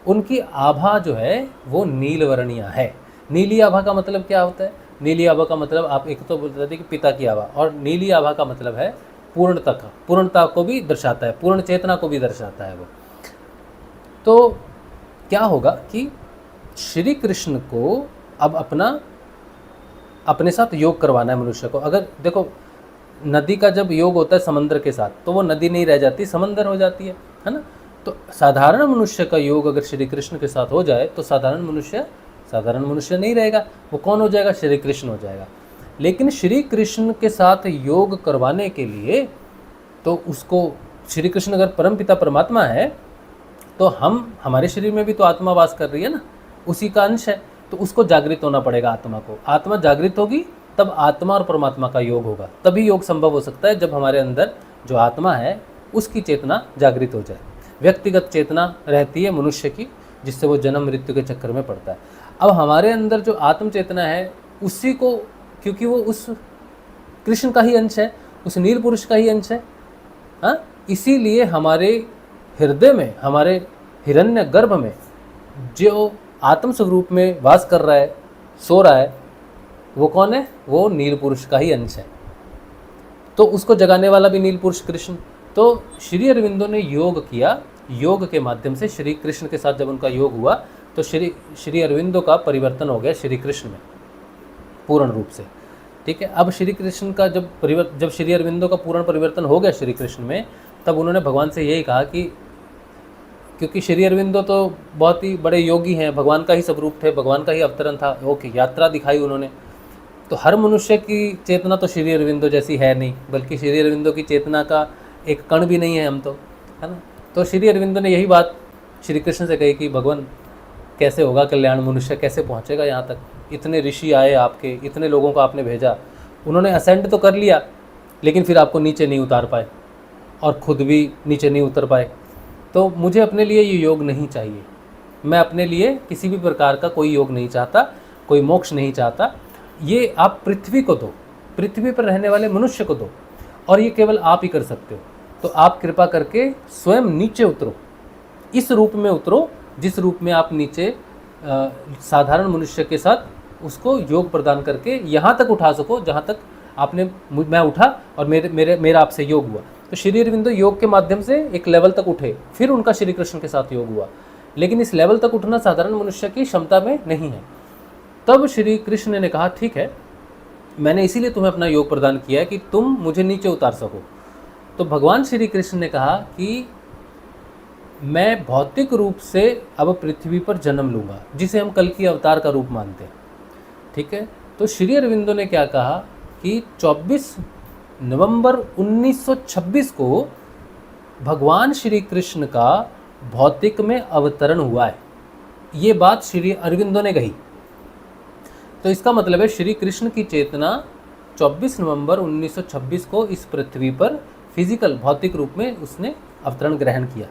उनकी आभा जो है वो नील वर्णीय है। नीली आभा का मतलब क्या होता है? नीली आभा का मतलब आप एक तो बोलते थे कि पिता की आभा, और नीली आभा का मतलब है पूर्णता को भी दर्शाता है, पूर्ण चेतना को भी दर्शाता है वो। तो क्या होगा कि श्री कृष्ण को अब अपने साथ योग करवाना है मनुष्य को। अगर देखो, नदी का जब योग होता है समंदर के साथ, तो वो नदी नहीं रह जाती, समंदर हो जाती है ना। तो साधारण मनुष्य का योग अगर श्री कृष्ण के साथ हो जाए तो साधारण मनुष्य नहीं रहेगा, वो कौन हो जाएगा? श्री कृष्ण हो जाएगा। लेकिन श्री कृष्ण के साथ योग करवाने के लिए तो उसको, श्री कृष्ण अगर परम पिता परमात्मा है तो हमारे शरीर में भी तो आत्मा वास कर रही है ना, उसी का अंश है, तो उसको जागृत होना पड़ेगा आत्मा को। आत्मा जागृत होगी तब आत्मा और परमात्मा का योग होगा, तभी योग संभव हो सकता है जब हमारे अंदर जो आत्मा है उसकी चेतना जागृत हो जाए। व्यक्तिगत चेतना रहती है मनुष्य की, जिससे वो जन्म मृत्यु के चक्कर में पड़ता है। अब हमारे अंदर जो आत्म चेतना है उसी को, क्योंकि वो उस कृष्ण का ही अंश है, उस नील पुरुष का ही अंश है, हाँ, इसीलिए हमारे हृदय में, हमारे हिरण्य गर्भ में जो आत्म स्वरूप में वास कर रहा है, सो रहा है, वो कौन है? वो नील पुरुष का ही अंश है। तो उसको जगाने वाला भी नील पुरुष कृष्ण। तो श्री अरविंदो ने योग किया, योग के माध्यम से श्री कृष्ण के साथ जब उनका योग हुआ तो श्री अरविंदो का परिवर्तन हो गया श्री कृष्ण में पूर्ण रूप से। ठीक है, अब श्री कृष्ण का जब श्री अरविंदो का पूर्ण परिवर्तन हो गया श्री कृष्ण में, तब उन्होंने भगवान से यही कहा कि, क्योंकि श्री अरविंदो तो बहुत ही बड़े योगी हैं, भगवान का ही स्वरूप थे, भगवान का ही अवतरण था, ओके, यात्रा दिखाई उन्होंने। तो हर मनुष्य की चेतना तो श्री अरविंदो जैसी है नहीं, बल्कि श्री अरविंदो की चेतना का एक कण भी नहीं है हम तो, है ना। तो श्री अरविंदो ने यही बात श्री कृष्ण से कही कि भगवान कैसे होगा कल्याण, मनुष्य कैसे पहुँचेगा यहाँ तक? इतने ऋषि आए आपके, इतने लोगों को आपने भेजा, उन्होंने असेंड तो कर लिया लेकिन फिर आपको नीचे नहीं उतार पाए और खुद भी नीचे नहीं उतर पाए। तो मुझे अपने लिए ये योग नहीं चाहिए, मैं अपने लिए किसी भी प्रकार का कोई योग नहीं चाहता, कोई मोक्ष नहीं चाहता। ये आप पृथ्वी को दो, पृथ्वी पर रहने वाले मनुष्य को दो, और ये केवल आप ही कर सकते हो। तो आप कृपा करके स्वयं नीचे उतरो, इस रूप में उतरो जिस रूप में आप नीचे साधारण मनुष्य के साथ उसको योग प्रदान करके यहाँ तक उठा सको जहाँ तक मैं उठा और मेरा आपसे योग हुआ। तो श्री अरविंदो योग के माध्यम से एक लेवल तक उठे, फिर उनका श्री कृष्ण के साथ योग हुआ, लेकिन इस लेवल तक उठना साधारण मनुष्य की क्षमता में नहीं है। तब श्री कृष्ण ने कहा, ठीक है, मैंने इसीलिए तुम्हें अपना योग प्रदान किया है कि तुम मुझे नीचे उतार सको। तो भगवान श्री कृष्ण ने कहा कि मैं भौतिक रूप से अब पृथ्वी पर जन्म लूँगा, जिसे हम कल की अवतार का रूप मानते हैं। ठीक है, तो श्री अरविंदो ने क्या कहा कि 24 नवंबर 1926 को भगवान श्री कृष्ण का भौतिक में अवतरण हुआ है। ये बात श्री अरविंदो ने कही। तो इसका मतलब है श्री कृष्ण की चेतना 24 नवंबर 1926 को इस पृथ्वी पर फिजिकल, भौतिक रूप में उसने अवतरण ग्रहण किया।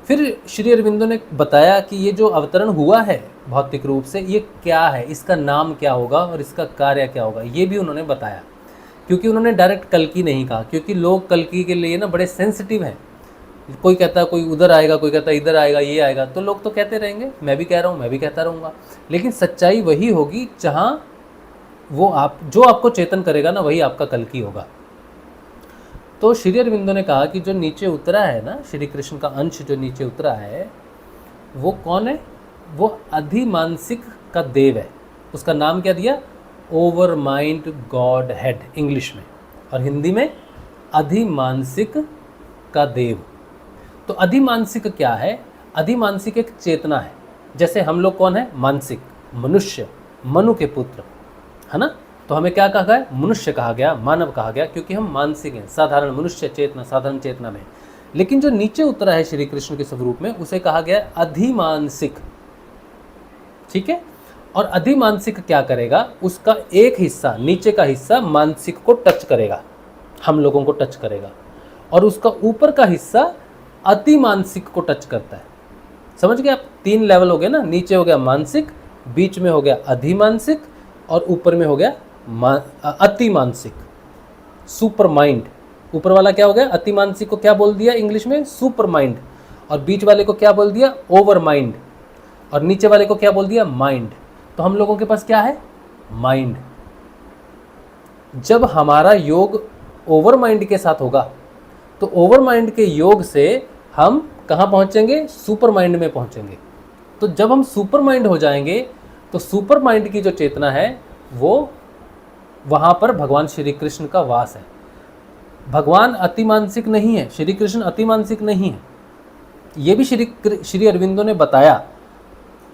फिर श्री अरविंदो ने बताया कि ये जो अवतरण हुआ है भौतिक रूप से, ये क्या है, इसका नाम क्या होगा और इसका कार्य क्या होगा, ये भी उन्होंने बताया। क्योंकि उन्होंने डायरेक्ट कल्कि नहीं कहा, क्योंकि लोग कल्कि के लिए ना बड़े सेंसिटिव हैं। कोई कहता है कोई उधर आएगा, कोई कहता है इधर आएगा, ये आएगा, तो लोग तो कहते रहेंगे, मैं भी कह रहा हूँ, मैं भी कहता रहूँगा। लेकिन सच्चाई वही होगी जहाँ वो जो आपको चेतन करेगा ना, वही आपका कल्कि होगा। तो श्री अरविंदो ने कहा कि जो नीचे उतरा है ना, श्री कृष्ण का अंश जो नीचे उतरा है, वो कौन है? वो अधिमानसिक का देव है। उसका नाम क्या दिया? Over mind God head English में, और हिंदी में अधिमानसिक का देव। तो अधिमानसिक क्या है? अधिमानसिक एक चेतना है। जैसे हम लोग कौन है? मानसिक, मनुष्य, मनु के पुत्र, है ना। तो हमें क्या कहा गया? मनुष्य कहा गया, मानव कहा गया, क्योंकि हम मानसिक हैं, साधारण मनुष्य चेतना, साधारण चेतना में। लेकिन जो नीचे उतरा है श्री कृष्ण के स्वरूप में, उसे कहा गया अधिमानसिक। ठीक है, और अधिमानसिक क्या करेगा? उसका एक हिस्सा, नीचे का हिस्सा मानसिक को टच करेगा, हम लोगों को टच करेगा, और उसका ऊपर का हिस्सा अतिमानसिक को टच करता है। समझ गए आप? 3 लेवल हो गए ना, नीचे हो गया मानसिक, बीच में हो गया अधिमानसिक और ऊपर में हो गया अति मानसिक, सुपर माइंड। ऊपर वाला क्या हो गया, अति मानसिक को क्या बोल दिया इंग्लिश में, सुपर माइंड, और बीच वाले को क्या बोल दिया, ओवर माइंड, और नीचे वाले को क्या बोल दिया, माइंड। तो हम लोगों के पास क्या है, माइंड। जब हमारा योग ओवर माइंड के साथ होगा तो ओवर माइंड के योग से हम कहाँ पहुँचेंगे, सुपर माइंड में पहुँचेंगे। तो जब हम सुपर माइंड हो जाएंगे तो सुपर माइंड की जो चेतना है वो वहाँ पर भगवान श्री कृष्ण का वास है। भगवान अतिमानसिक नहीं है, श्री कृष्ण अतिमानसिक नहीं है। ये भी श्री अरविंदो ने बताया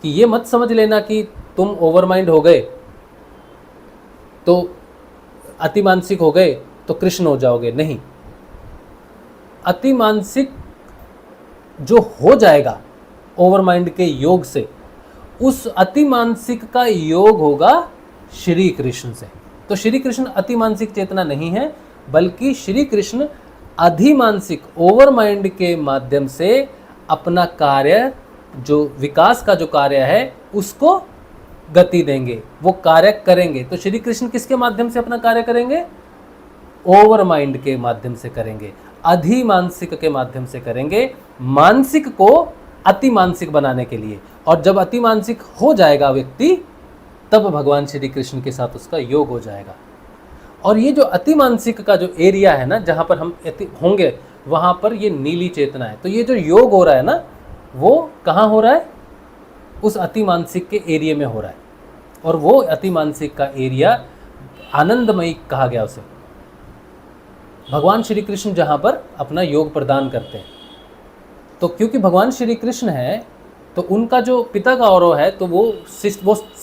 कि ये मत समझ लेना कि तुम ओवर माइंड हो गए तो अतिमानसिक हो गए तो कृष्ण हो जाओगे, नहीं। अतिमानसिक जो हो जाएगा ओवर माइंड के योग से, उस अतिमानसिक का योग होगा श्री कृष्ण से। तो श्री कृष्ण अतिमानसिक चेतना नहीं है, बल्कि श्री कृष्ण अधिमानसिक ओवर माइंड के माध्यम से अपना कार्य, जो विकास का जो कार्य है उसको गति देंगे, वो कार्य करेंगे। तो श्री कृष्ण किसके माध्यम से अपना कार्य करेंगे, ओवर माइंड के माध्यम से करेंगे, अधिमानसिक के माध्यम से करेंगे, मानसिक को अति मानसिक बनाने के लिए। और जब अति मानसिक हो जाएगा व्यक्ति, तब भगवान श्री कृष्ण के साथ उसका योग हो जाएगा। और ये जो अति मानसिक का जो एरिया है ना, जहाँ पर हम होंगे, वहाँ पर ये नीली चेतना है। तो ये जो योग हो रहा है ना, वो कहाँ हो रहा है, उस अति मानसिक के एरिया में हो रहा है। और वो अति मानसिक का एरिया आनंदमयी कहा गया उसे, भगवान श्री कृष्ण जहाँ पर अपना योग प्रदान करते हैं। तो क्योंकि भगवान श्री कृष्ण है तो उनका जो पिता का औरव है, तो वो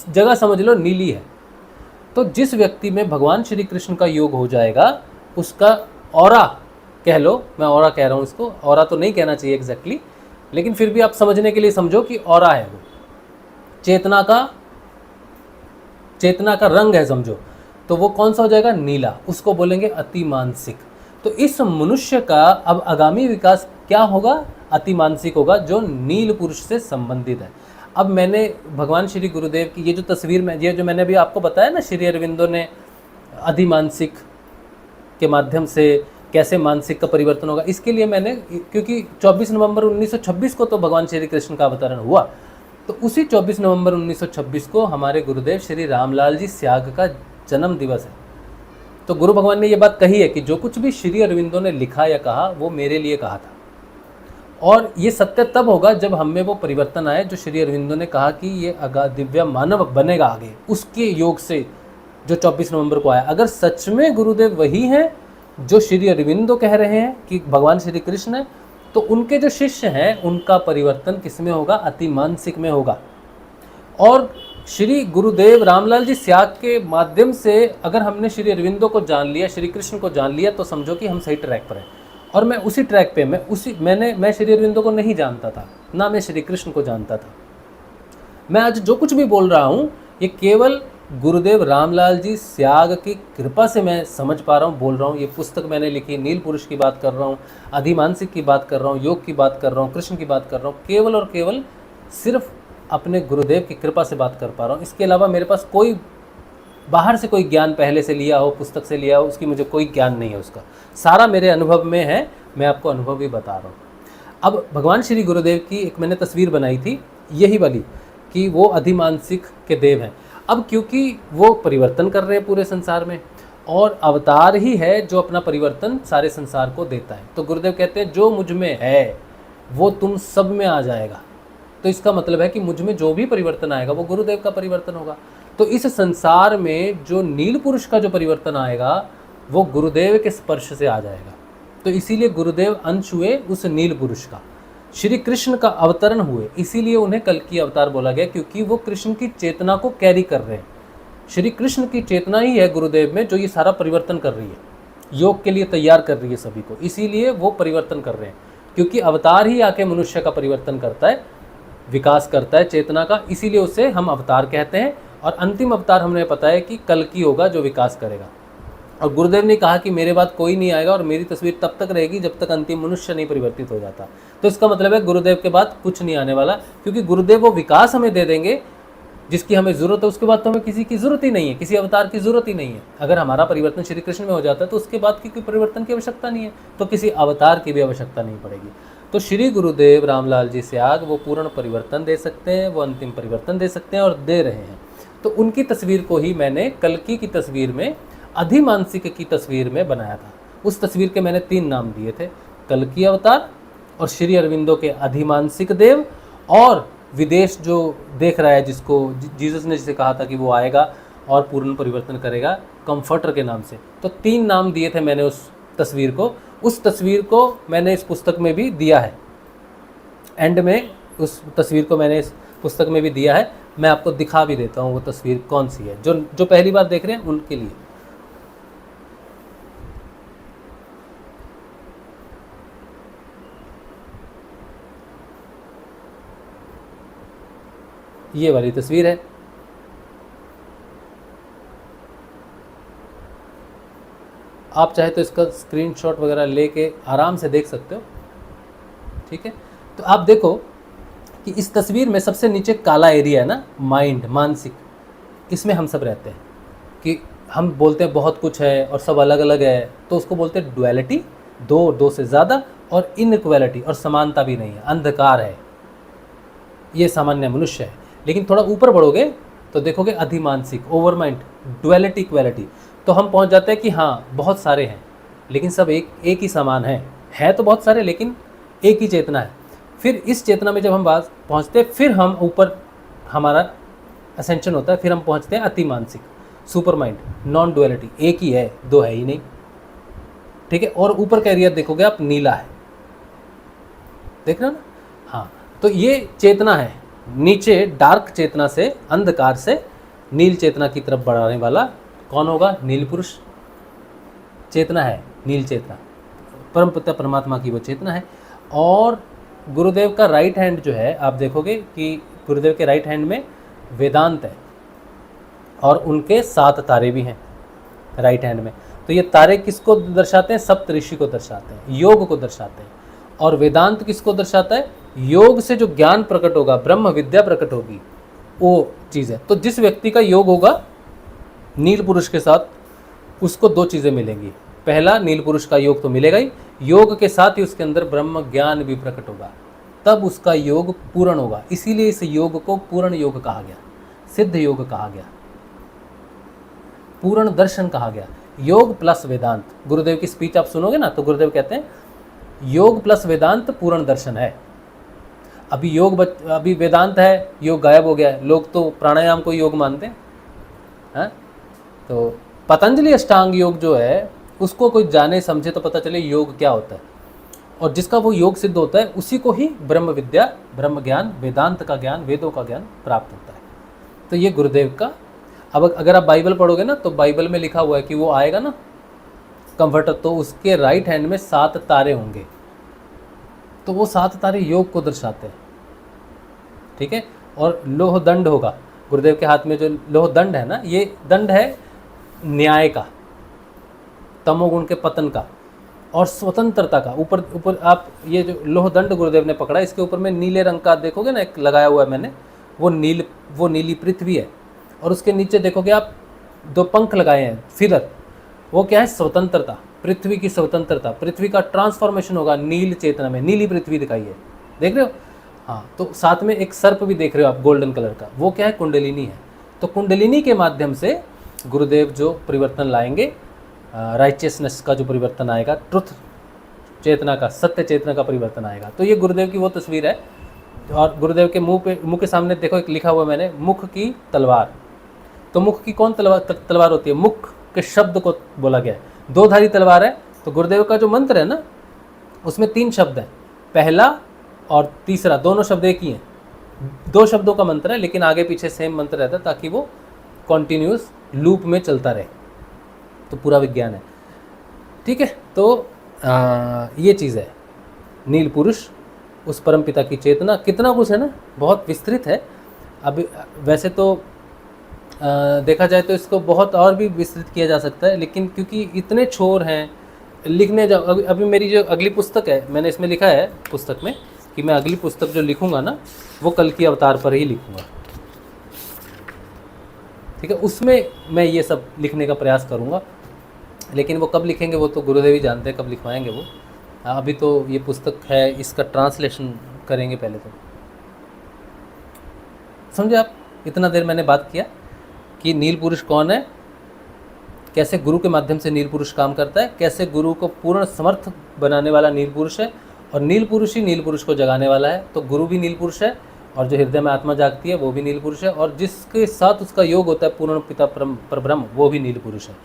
जगह समझ लो नीली है। तो जिस व्यक्ति में भगवान श्री कृष्ण का योग हो जाएगा, उसका ऑरा कह लो, मैं ऑरा कह रहा हूँ इसको, ऑरा तो नहीं कहना चाहिए एग्जैक्टली, लेकिन फिर भी आप समझने के लिए समझो कि ऑरा है, वो चेतना का रंग है समझो। तो वो कौन सा हो जाएगा, नीला, उसको बोलेंगे अति मानसिक। तो इस मनुष्य का अब आगामी विकास क्या होगा, अति मानसिक होगा, जो नील पुरुष से संबंधित है। अब मैंने भगवान श्री गुरुदेव की ये जो तस्वीर में, ये जो मैंने अभी आपको बताया ना, श्री अरविंदो ने अधिमानसिक के माध्यम से कैसे मानसिक का परिवर्तन होगा, इसके लिए मैंने, क्योंकि 24 नवंबर 1926 को तो भगवान श्री कृष्ण का अवतरण हुआ, तो उसी 24 नवंबर 1926 को हमारे गुरुदेव श्री रामलाल जी स्याग का जन्म दिवस है। तो गुरु भगवान ने ये बात कही है कि जो कुछ भी श्री अरविंदो ने लिखा या कहा, वो मेरे लिए कहा था। और ये सत्य तब होगा जब हम में वो परिवर्तन आए, जो श्री अरविंदो ने कहा कि ये दिव्य मानव बनेगा आगे, उसके योग से जो 24 नवंबर को आया। अगर सच में गुरुदेव वही हैं जो श्री अरविंदो कह रहे हैं कि भगवान श्री कृष्ण है, तो उनके जो शिष्य हैं उनका परिवर्तन किस में होगा, अति मानसिक में होगा। और श्री गुरुदेव रामलाल जी स्याग के माध्यम से अगर हमने श्री अरविंदो को जान लिया, श्री कृष्ण को जान लिया, तो समझो कि हम सही ट्रैक पर हैं। और मैं उसी ट्रैक पे, मैं श्री अरविंदो को नहीं जानता था, ना मैं श्री कृष्ण को जानता था। मैं आज जो कुछ भी बोल रहा हूँ, ये केवल गुरुदेव रामलाल जी स्याग की कृपा से मैं समझ पा रहा हूँ, बोल रहा हूँ। ये पुस्तक मैंने लिखी, नील पुरुष की बात कर रहा हूँ, अधिमानसिक की बात कर रहा हूँ, योग की बात कर रहा हूँ, कृष्ण की बात कर रहा हूँ, केवल और केवल सिर्फ अपने गुरुदेव की कृपा से बात कर पा रहा हूँ। इसके अलावा मेरे पास कोई बाहर से कोई ज्ञान पहले से लिया हो, पुस्तक से लिया हो, उसकी मुझे कोई ज्ञान नहीं है, उसका सारा मेरे अनुभव में है, मैं आपको अनुभव भी बता रहा हूँ। अब भगवान श्री गुरुदेव की एक मैंने तस्वीर बनाई थी, यही वाली, कि वो अधिमानसिक के देव हैं। अब क्योंकि वो परिवर्तन कर रहे हैं पूरे संसार में, और अवतार ही है जो अपना परिवर्तन सारे संसार को देता है, तो गुरुदेव कहते हैं जो मुझ में है वो तुम सब में आ जाएगा। तो इसका मतलब है कि मुझ में जो भी परिवर्तन आएगा वो गुरुदेव का परिवर्तन होगा। तो इस संसार में जो नील पुरुष का जो परिवर्तन आएगा वो गुरुदेव के स्पर्श से आ जाएगा। तो इसीलिए गुरुदेव अंश हुए उस नील पुरुष का, श्री कृष्ण का अवतरण हुए, इसीलिए उन्हें कल्कि अवतार बोला गया, क्योंकि वो कृष्ण की चेतना को कैरी कर रहे हैं। श्री कृष्ण की चेतना ही है गुरुदेव में जो ये सारा परिवर्तन कर रही है, योग के लिए तैयार कर रही है सभी को, इसीलिए वो परिवर्तन कर रहे हैं। क्योंकि अवतार ही आके मनुष्य का परिवर्तन करता है, विकास करता है चेतना का, इसीलिए उसे हम अवतार कहते हैं। और अंतिम अवतार हमने पता है कि कल्कि होगा जो विकास करेगा। और गुरुदेव ने कहा कि मेरे बाद कोई नहीं आएगा और मेरी तस्वीर तब तक रहेगी जब तक अंतिम मनुष्य नहीं परिवर्तित हो जाता। तो इसका मतलब है गुरुदेव के बाद कुछ नहीं आने वाला, क्योंकि गुरुदेव वो विकास हमें दे देंगे जिसकी हमें ज़रूरत है। उसके बाद तो हमें किसी की ज़रूरत ही नहीं है, किसी अवतार की ज़रूरत ही नहीं है। अगर हमारा परिवर्तन श्री कृष्ण में हो जाता है तो उसके बाद की कोई परिवर्तन की आवश्यकता नहीं है, तो किसी अवतार की भी आवश्यकता नहीं पड़ेगी। तो श्री गुरुदेव रामलाल जी से आग वो पूर्ण परिवर्तन दे सकते हैं, वो अंतिम परिवर्तन दे सकते हैं और दे रहे हैं। तो उनकी तस्वीर को ही मैंने कल्कि की तस्वीर में, अधिमानसिक की तस्वीर में बनाया था। उस तस्वीर के मैंने 3 नाम दिए थे, कल्कि अवतार और श्री अरविंदो के अधिमानसिक देव, और विदेश जो देख रहा है जिसको जीसस ने जिसे कहा था कि वो आएगा और पूर्ण परिवर्तन करेगा, कंफर्टर के नाम से। तो 3 नाम दिए थे मैंने उस तस्वीर को। उस तस्वीर को मैंने इस पुस्तक में भी दिया है, एंड में उस तस्वीर को मैंने इस पुस्तक में भी दिया है। मैं आपको दिखा भी देता हूँ वो तस्वीर कौन सी है, जो पहली बार देख रहे हैं उनके लिए। ये वाली तस्वीर है। आप चाहे तो इसका स्क्रीनशॉट वगैरह लेके आराम से देख सकते हो, ठीक है। तो आप देखो कि इस तस्वीर में सबसे नीचे काला एरिया है ना, माइंड, मानसिक, इसमें हम सब रहते हैं। कि हम बोलते हैं बहुत कुछ है और सब अलग अलग है, तो उसको बोलते हैं डुअलिटी, दो से ज़्यादा, और इनइक्वालिटी, और समानता भी नहीं है, अंधकार है। ये सामान्य मनुष्य है। लेकिन थोड़ा ऊपर बढ़ोगे तो देखोगे अधिमानसिक, ओवर माइंड, डुअलिटी, इक्वालिटी, तो हम पहुंच जाते हैं कि हाँ बहुत सारे हैं लेकिन सब एक ही समान है तो बहुत सारे लेकिन एक ही चेतना है। फिर इस चेतना में जब हम बात पहुंचते हैं, फिर हम ऊपर, हमारा असेंशन होता है, फिर हम पहुंचते हैं अतिमानसिक, सुपर माइंड, नॉन डुअलिटी, एक ही है, दो है ही नहीं, ठीक है। और ऊपर का एरिया देखोगे आप, नीला है, देख रहे हो ना, हाँ। तो ये चेतना है, नीचे डार्क चेतना से, अंधकार से नील चेतना की तरफ बढ़ाने वाला कौन होगा? नील पुरुष चेतना है, नील चेतना, परम पिता परमात्मा की वो चेतना है। और गुरुदेव का राइट हैंड जो है, आप देखोगे कि गुरुदेव के राइट हैंड में वेदांत है और उनके 7 तारे भी हैं राइट हैंड में। तो ये तारे किसको दर्शाते हैं? सप्तऋषि को दर्शाते हैं, योग को दर्शाते हैं। और वेदांत किसको दर्शाता है? योग से जो ज्ञान प्रकट होगा, ब्रह्म विद्या प्रकट होगी, वो चीज़ है। तो जिस व्यक्ति का योग होगा नील पुरुष के साथ, उसको 2 चीज़ें मिलेंगी। पहला, नील पुरुष का योग तो मिलेगा ही, योग के साथ ही उसके अंदर ब्रह्म ज्ञान भी प्रकट होगा, तब उसका योग पूर्ण होगा। इसीलिए इस योग को पूर्ण योग कहा गया, सिद्ध योग कहा गया, पूर्ण दर्शन कहा गया। योग प्लस वेदांत, गुरुदेव की स्पीच आप सुनोगे ना, तो गुरुदेव कहते हैं योग प्लस वेदांत पूर्ण दर्शन है। अभी वेदांत है, योग गायब हो गया है। लोग तो प्राणायाम को योग मानते हैं, तो पतंजलि अष्टांग योग जो है उसको कोई जाने समझे तो पता चले योग क्या होता है, और जिसका वो योग सिद्ध होता है उसी को ही ब्रह्म विद्या, ब्रह्म ज्ञान, वेदांत का ज्ञान, वेदों का ज्ञान प्राप्त होता है। तो ये गुरुदेव का। अब अगर आप बाइबल पढ़ोगे ना, तो बाइबल में लिखा हुआ है कि वो आएगा ना कंफर्टर, तो उसके राइट हैंड में 7 तारे होंगे, तो वो 7 तारे योग को दर्शाते हैं, ठीक है। और लोह दंड होगा गुरुदेव के हाथ में, जो लोह दंड है ना, ये दंड है न्याय का, तमोगुण के पतन का और स्वतंत्रता का। ऊपर आप ये जो लोह दंड गुरुदेव ने पकड़ा, इसके ऊपर में नीले रंग का देखोगे ना, एक लगाया हुआ है मैंने, वो नीली पृथ्वी है, और उसके नीचे देखोगे आप 2 पंख लगाए हैं, फिदर, वो क्या है? स्वतंत्रता, पृथ्वी की स्वतंत्रता, पृथ्वी का ट्रांसफॉर्मेशन होगा नील चेतना में, नीली पृथ्वी दिखाई है, देख रहे हो? हाँ, तो साथ में एक सर्प भी देख रहे हो आप गोल्डन कलर का, वो क्या है? कुंडलिनी है। तो कुंडलिनी के माध्यम से गुरुदेव जो परिवर्तन लाएंगे, राइचियसनेस का जो परिवर्तन आएगा, ट्रुथ चेतना का, सत्य चेतना का परिवर्तन आएगा। तो ये गुरुदेव की वो तस्वीर है। और गुरुदेव के मुंह के सामने देखो, एक लिखा हुआ मैंने, मुख की तलवार। तो मुख की कौन तलवार होती है? मुख के शब्द को बोला गया है, 2 धारी तलवार है। तो गुरुदेव का जो मंत्र है ना, उसमें 3 शब्द हैं, पहला और तीसरा, दोनों शब्द एक ही हैं, 2 शब्दों का मंत्र है, लेकिन आगे पीछे सेम मंत्र रहता है, ताकि वो कॉन्टिन्यूस लूप में चलता रहे। तो पूरा विज्ञान है, ठीक है। तो ये चीज़ है, नील पुरुष, उस परम पिता की चेतना, कितना कुछ है ना, बहुत विस्तृत है। अब वैसे तो देखा जाए तो इसको बहुत और भी विस्तृत किया जा सकता है, लेकिन क्योंकि इतने छोर हैं लिखने जाओ। अभी मेरी जो अगली पुस्तक है, मैंने इसमें लिखा है पुस्तक में कि मैं अगली पुस्तक जो लिखूंगा ना, वो कल की अवतार पर ही लिखूंगा। ठीक है, उसमें मैं ये सब लिखने का प्रयास करूंगा, लेकिन वो कब लिखेंगे वो तो गुरुदेव ही जानते हैं, कब लिखवाएंगे वो। अभी तो ये पुस्तक है, इसका ट्रांसलेशन करेंगे पहले। तो समझे आप, इतना देर मैंने बात किया कि नील पुरुष कौन है, कैसे गुरु के माध्यम से नील पुरुष काम करता है, कैसे गुरु को पूर्ण समर्थ बनाने वाला नील पुरुष है, और नील पुरुष ही नील पुरुष को जगाने वाला है। तो गुरु भी नील पुरुष है, और जो हृदय में आत्मा जागती है वो भी नील पुरुष है, और जिसके साथ उसका योग होता है पूर्ण पिता परब्रह्म, वो भी नील पुरुष है।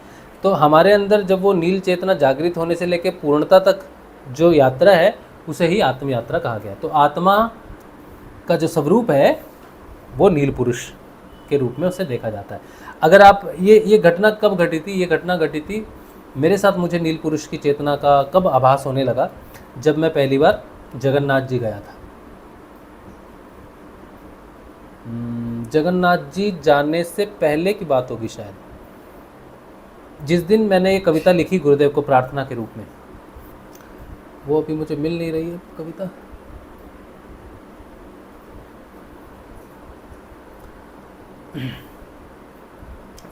तो हमारे अंदर जब वो नील चेतना जागृत होने से लेकर पूर्णता तक जो यात्रा है, उसे ही आत्म यात्रा कहा गया। तो आत्मा का जो स्वरूप है वो नील पुरुष के रूप में उसे देखा जाता है। अगर आप ये घटना कब घटी थी, ये घटना घटी थी मेरे साथ। मुझे नील पुरुष की चेतना का कब आभास होने लगा, जब मैं पहली बार जगन्नाथ जी गया था। जगन्नाथ जी जाने से पहले की बात होगी शायद, जिस दिन मैंने ये कविता लिखी गुरुदेव को प्रार्थना के रूप में। वो अभी मुझे मिल नहीं रही है कविता।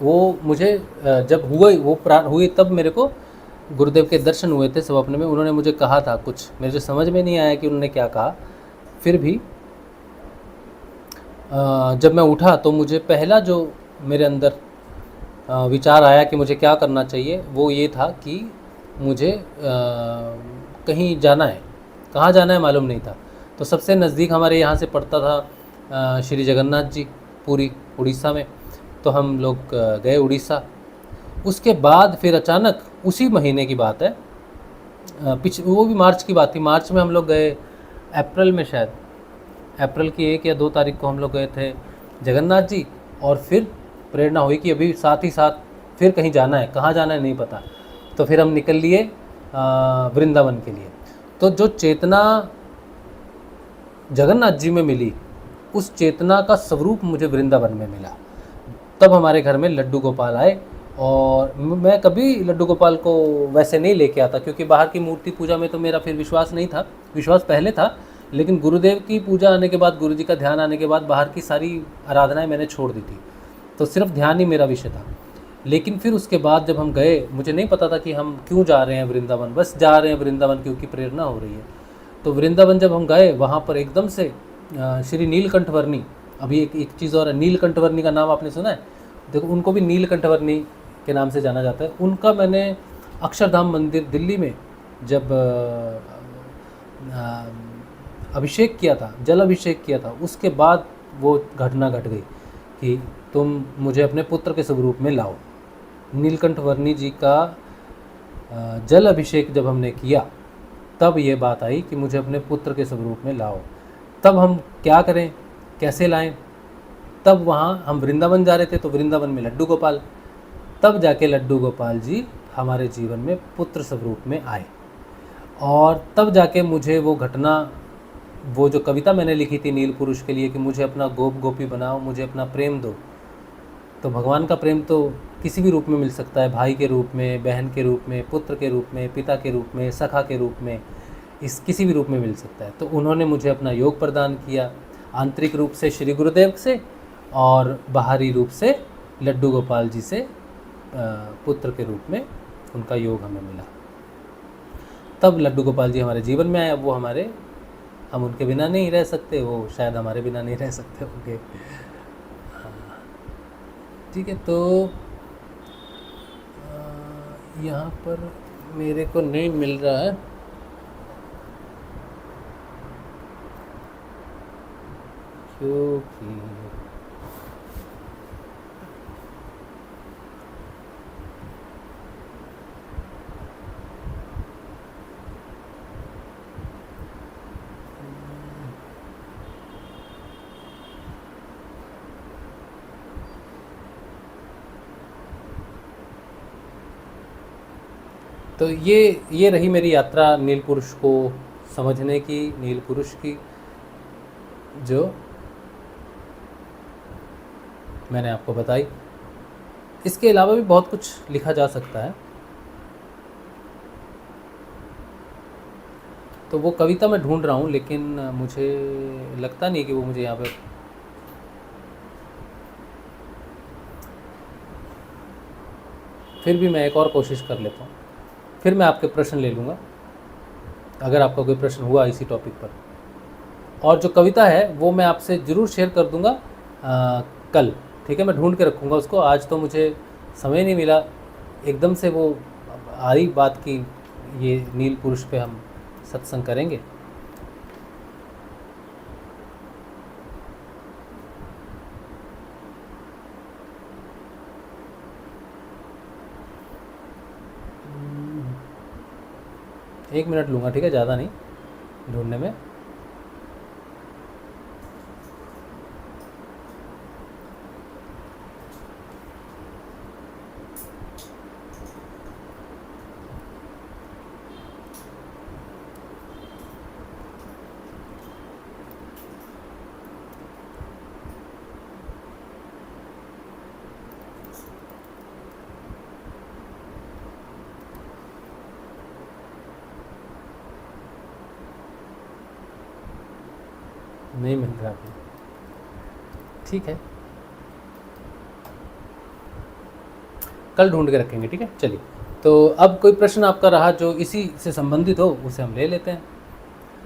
वो मुझे जब हुई तब मेरे को गुरुदेव के दर्शन हुए थे स्वप्न में। उन्होंने मुझे कहा था कुछ, मेरे जो समझ में नहीं आया कि उन्होंने क्या कहा। फिर भी जब मैं उठा तो मुझे पहला जो मेरे अंदर विचार आया कि मुझे क्या करना चाहिए, वो ये था कि मुझे कहीं जाना है। कहाँ जाना है मालूम नहीं था। तो सबसे नज़दीक हमारे यहाँ से पड़ता था श्री जगन्नाथ जी, पूरी उड़ीसा में। तो हम लोग गए उड़ीसा। उसके बाद फिर अचानक उसी महीने की बात है, वो भी मार्च की बात थी। मार्च में हम लोग गए, अप्रैल में शायद, अप्रैल की 1 या 2 तारीख को हम लोग गए थे जगन्नाथ जी। और फिर प्रेरणा हुई कि अभी साथ ही साथ फिर कहीं जाना है, कहाँ जाना है नहीं पता। तो फिर हम निकल लिए वृंदावन के लिए। तो जो चेतना जगन्नाथ जी में मिली, उस चेतना का स्वरूप मुझे वृंदावन में मिला। तब हमारे घर में लड्डू गोपाल आए, और मैं कभी लड्डू गोपाल को वैसे नहीं लेके आता, क्योंकि बाहर की मूर्ति पूजा में तो मेरा फिर विश्वास नहीं था। विश्वास पहले था, लेकिन गुरुदेव की पूजा आने के बाद, गुरु जी का ध्यान आने के बाद बाहर की सारी आराधनाएं मैंने छोड़ दी थी। तो सिर्फ ध्यान ही मेरा विषय था। लेकिन फिर उसके बाद जब हम गए, मुझे नहीं पता था कि हम क्यों जा रहे हैं वृंदावन, बस जा रहे हैं वृंदावन क्योंकि प्रेरणा हो रही है। तो वृंदावन जब हम गए, वहाँ पर एकदम से श्री नीलकंठवर्णी, अभी एक चीज़ और है, नीलकंठवर्णी का नाम आपने सुना है? देखो, उनको भी नीलकंठवर्णी के नाम से जाना जाता है। उनका मैंने अक्षरधाम मंदिर दिल्ली में जब अभिषेक किया था, जल अभिषेक किया था, उसके बाद वो घटना घट गई कि तुम मुझे अपने पुत्र के स्वरूप में लाओ। नीलकंठवर्णी जी का जल अभिषेक जब हमने किया, तब ये बात आई कि मुझे अपने पुत्र के स्वरूप में लाओ। तब हम क्या करें, कैसे लाएं? तब वहाँ हम वृंदावन जा रहे थे, तो वृंदावन में लड्डू गोपाल। तब जाके लड्डू गोपाल जी हमारे जीवन में पुत्र स्वरूप में आए, और तब जाके मुझे वो घटना, वो जो कविता मैंने लिखी थी नील पुरुष के लिए कि मुझे अपना गोप गोपी बनाओ, मुझे अपना प्रेम दो। तो भगवान का प्रेम तो किसी भी रूप में मिल सकता है, भाई के रूप में, बहन के रूप में, पुत्र के रूप में, पिता के रूप में, सखा के रूप में, इस किसी भी रूप में मिल सकता है। तो उन्होंने मुझे अपना योग प्रदान किया, आंतरिक रूप से श्री गुरुदेव से, और बाहरी रूप से लड्डू गोपाल जी से पुत्र के रूप में उनका योग हमें मिला। तब लड्डू गोपाल जी हमारे जीवन में आए। अब वो हमारे, हम उनके बिना नहीं रह सकते, वो शायद हमारे बिना नहीं रह सकते होंगे। ठीक है, तो यहाँ पर मेरे को नहीं मिल रहा है, क्योंकि तो ये रही मेरी यात्रा नील पुरुष को समझने की, नील पुरुष की, जो मैंने आपको बताई। इसके अलावा भी बहुत कुछ लिखा जा सकता है। तो वो कविता मैं ढूंढ रहा हूँ, लेकिन मुझे लगता नहीं कि वो मुझे यहाँ पे, फिर भी मैं एक और कोशिश कर लेता हूँ, फिर मैं आपके प्रश्न ले लूँगा अगर आपका कोई प्रश्न हुआ इसी टॉपिक पर। और जो कविता है वो मैं आपसे ज़रूर शेयर कर दूँगा कल, ठीक है। मैं ढूंढ के रखूँगा उसको, आज तो मुझे समय नहीं मिला, एकदम से वो आ रही बात की ये नील पुरुष पे हम सत्संग करेंगे। एक मिनट लूँगा, ठीक है, ज़्यादा नहीं ढूंढने में। नहीं मिल रहा अभी, ठीक है, कल ढूंढ के रखेंगे, ठीक है। चलिए, तो अब कोई प्रश्न आपका रहा जो इसी से संबंधित हो उसे हम ले लेते हैं।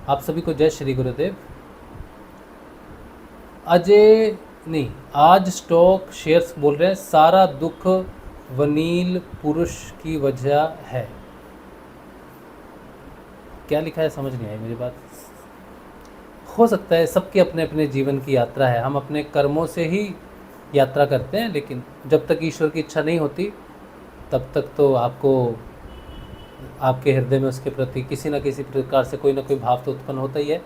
आप सभी को जय श्री गुरुदेव। अजय नहीं, आज स्टॉक शेयर्स बोल रहे हैं सारा दुख वनील पुरुष की वजह है। क्या लिखा है समझ नहीं आई मुझे बात। हो सकता है, सबके अपने अपने जीवन की यात्रा है, हम अपने कर्मों से ही यात्रा करते हैं, लेकिन जब तक ईश्वर की इच्छा नहीं होती तब तक तो आपको आपके हृदय में उसके प्रति किसी न किसी प्रकार से कोई ना कोई भाव तो उत्पन्न होता ही है।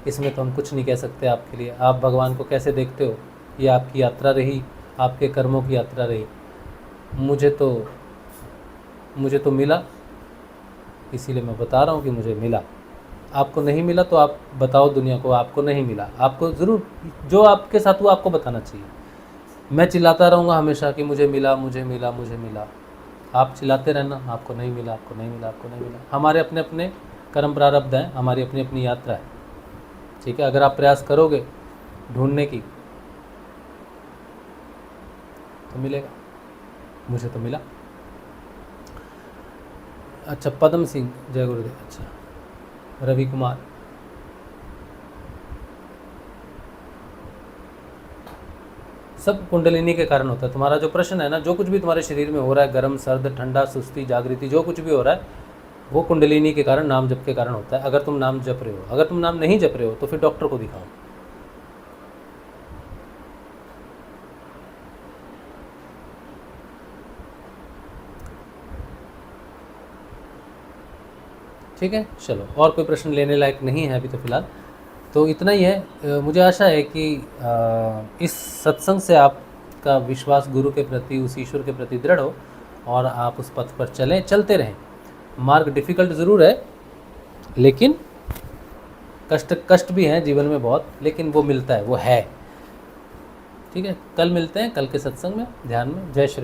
इसमें तो हम कुछ नहीं कह सकते आपके लिए। आप भगवान को कैसे देखते हो, ये आपकी यात्रा रही, आपके कर्मों की यात्रा रही। मुझे तो मिला, इसीलिए मैं बता रहा हूँ कि मुझे मिला। आपको नहीं मिला तो आप बताओ दुनिया को आपको नहीं मिला। आपको ज़रूर, जो आपके साथ हुआ आपको बताना चाहिए। मैं चिल्लाता रहूँगा हमेशा कि मुझे मिला, मुझे मिला, मुझे मिला। आप चिल्लाते रहना आपको नहीं मिला, आपको नहीं मिला, आपको नहीं मिला। हमारे अपने अपने कर्म प्रारब्ध हैं, हमारी अपनी अपनी यात्रा है, ठीक है। अगर आप प्रयास करोगे ढूंढने की तो मिलेगा। मुझे तो मिला। अच्छा, पद्म सिंह, जय गुरुदेव। अच्छा, रवि कुमार, सब कुंडलिनी के कारण होता है। तुम्हारा जो प्रश्न है ना, जो कुछ भी तुम्हारे शरीर में हो रहा है, गर्म सर्द ठंडा सुस्ती जागृति, जो कुछ भी हो रहा है वो कुंडलिनी के कारण, नाम जप के कारण होता है। अगर तुम नाम जप रहे हो, अगर तुम नाम नहीं जप रहे हो तो फिर डॉक्टर को दिखाओ। ठीक है, चलो, और कोई प्रश्न लेने लायक नहीं है अभी तो फिलहाल, तो इतना ही है। मुझे आशा है कि इस सत्संग से आपका विश्वास गुरु के प्रति, उस ईश्वर के प्रति दृढ़ हो और आप उस पथ पर चलते रहें। मार्ग डिफ़िकल्ट ज़रूर है, लेकिन कष्ट भी हैं जीवन में बहुत, लेकिन वो मिलता है, वो है, ठीक है। कल मिलते हैं, कल के सत्संग में। ध्यान में, जय श्री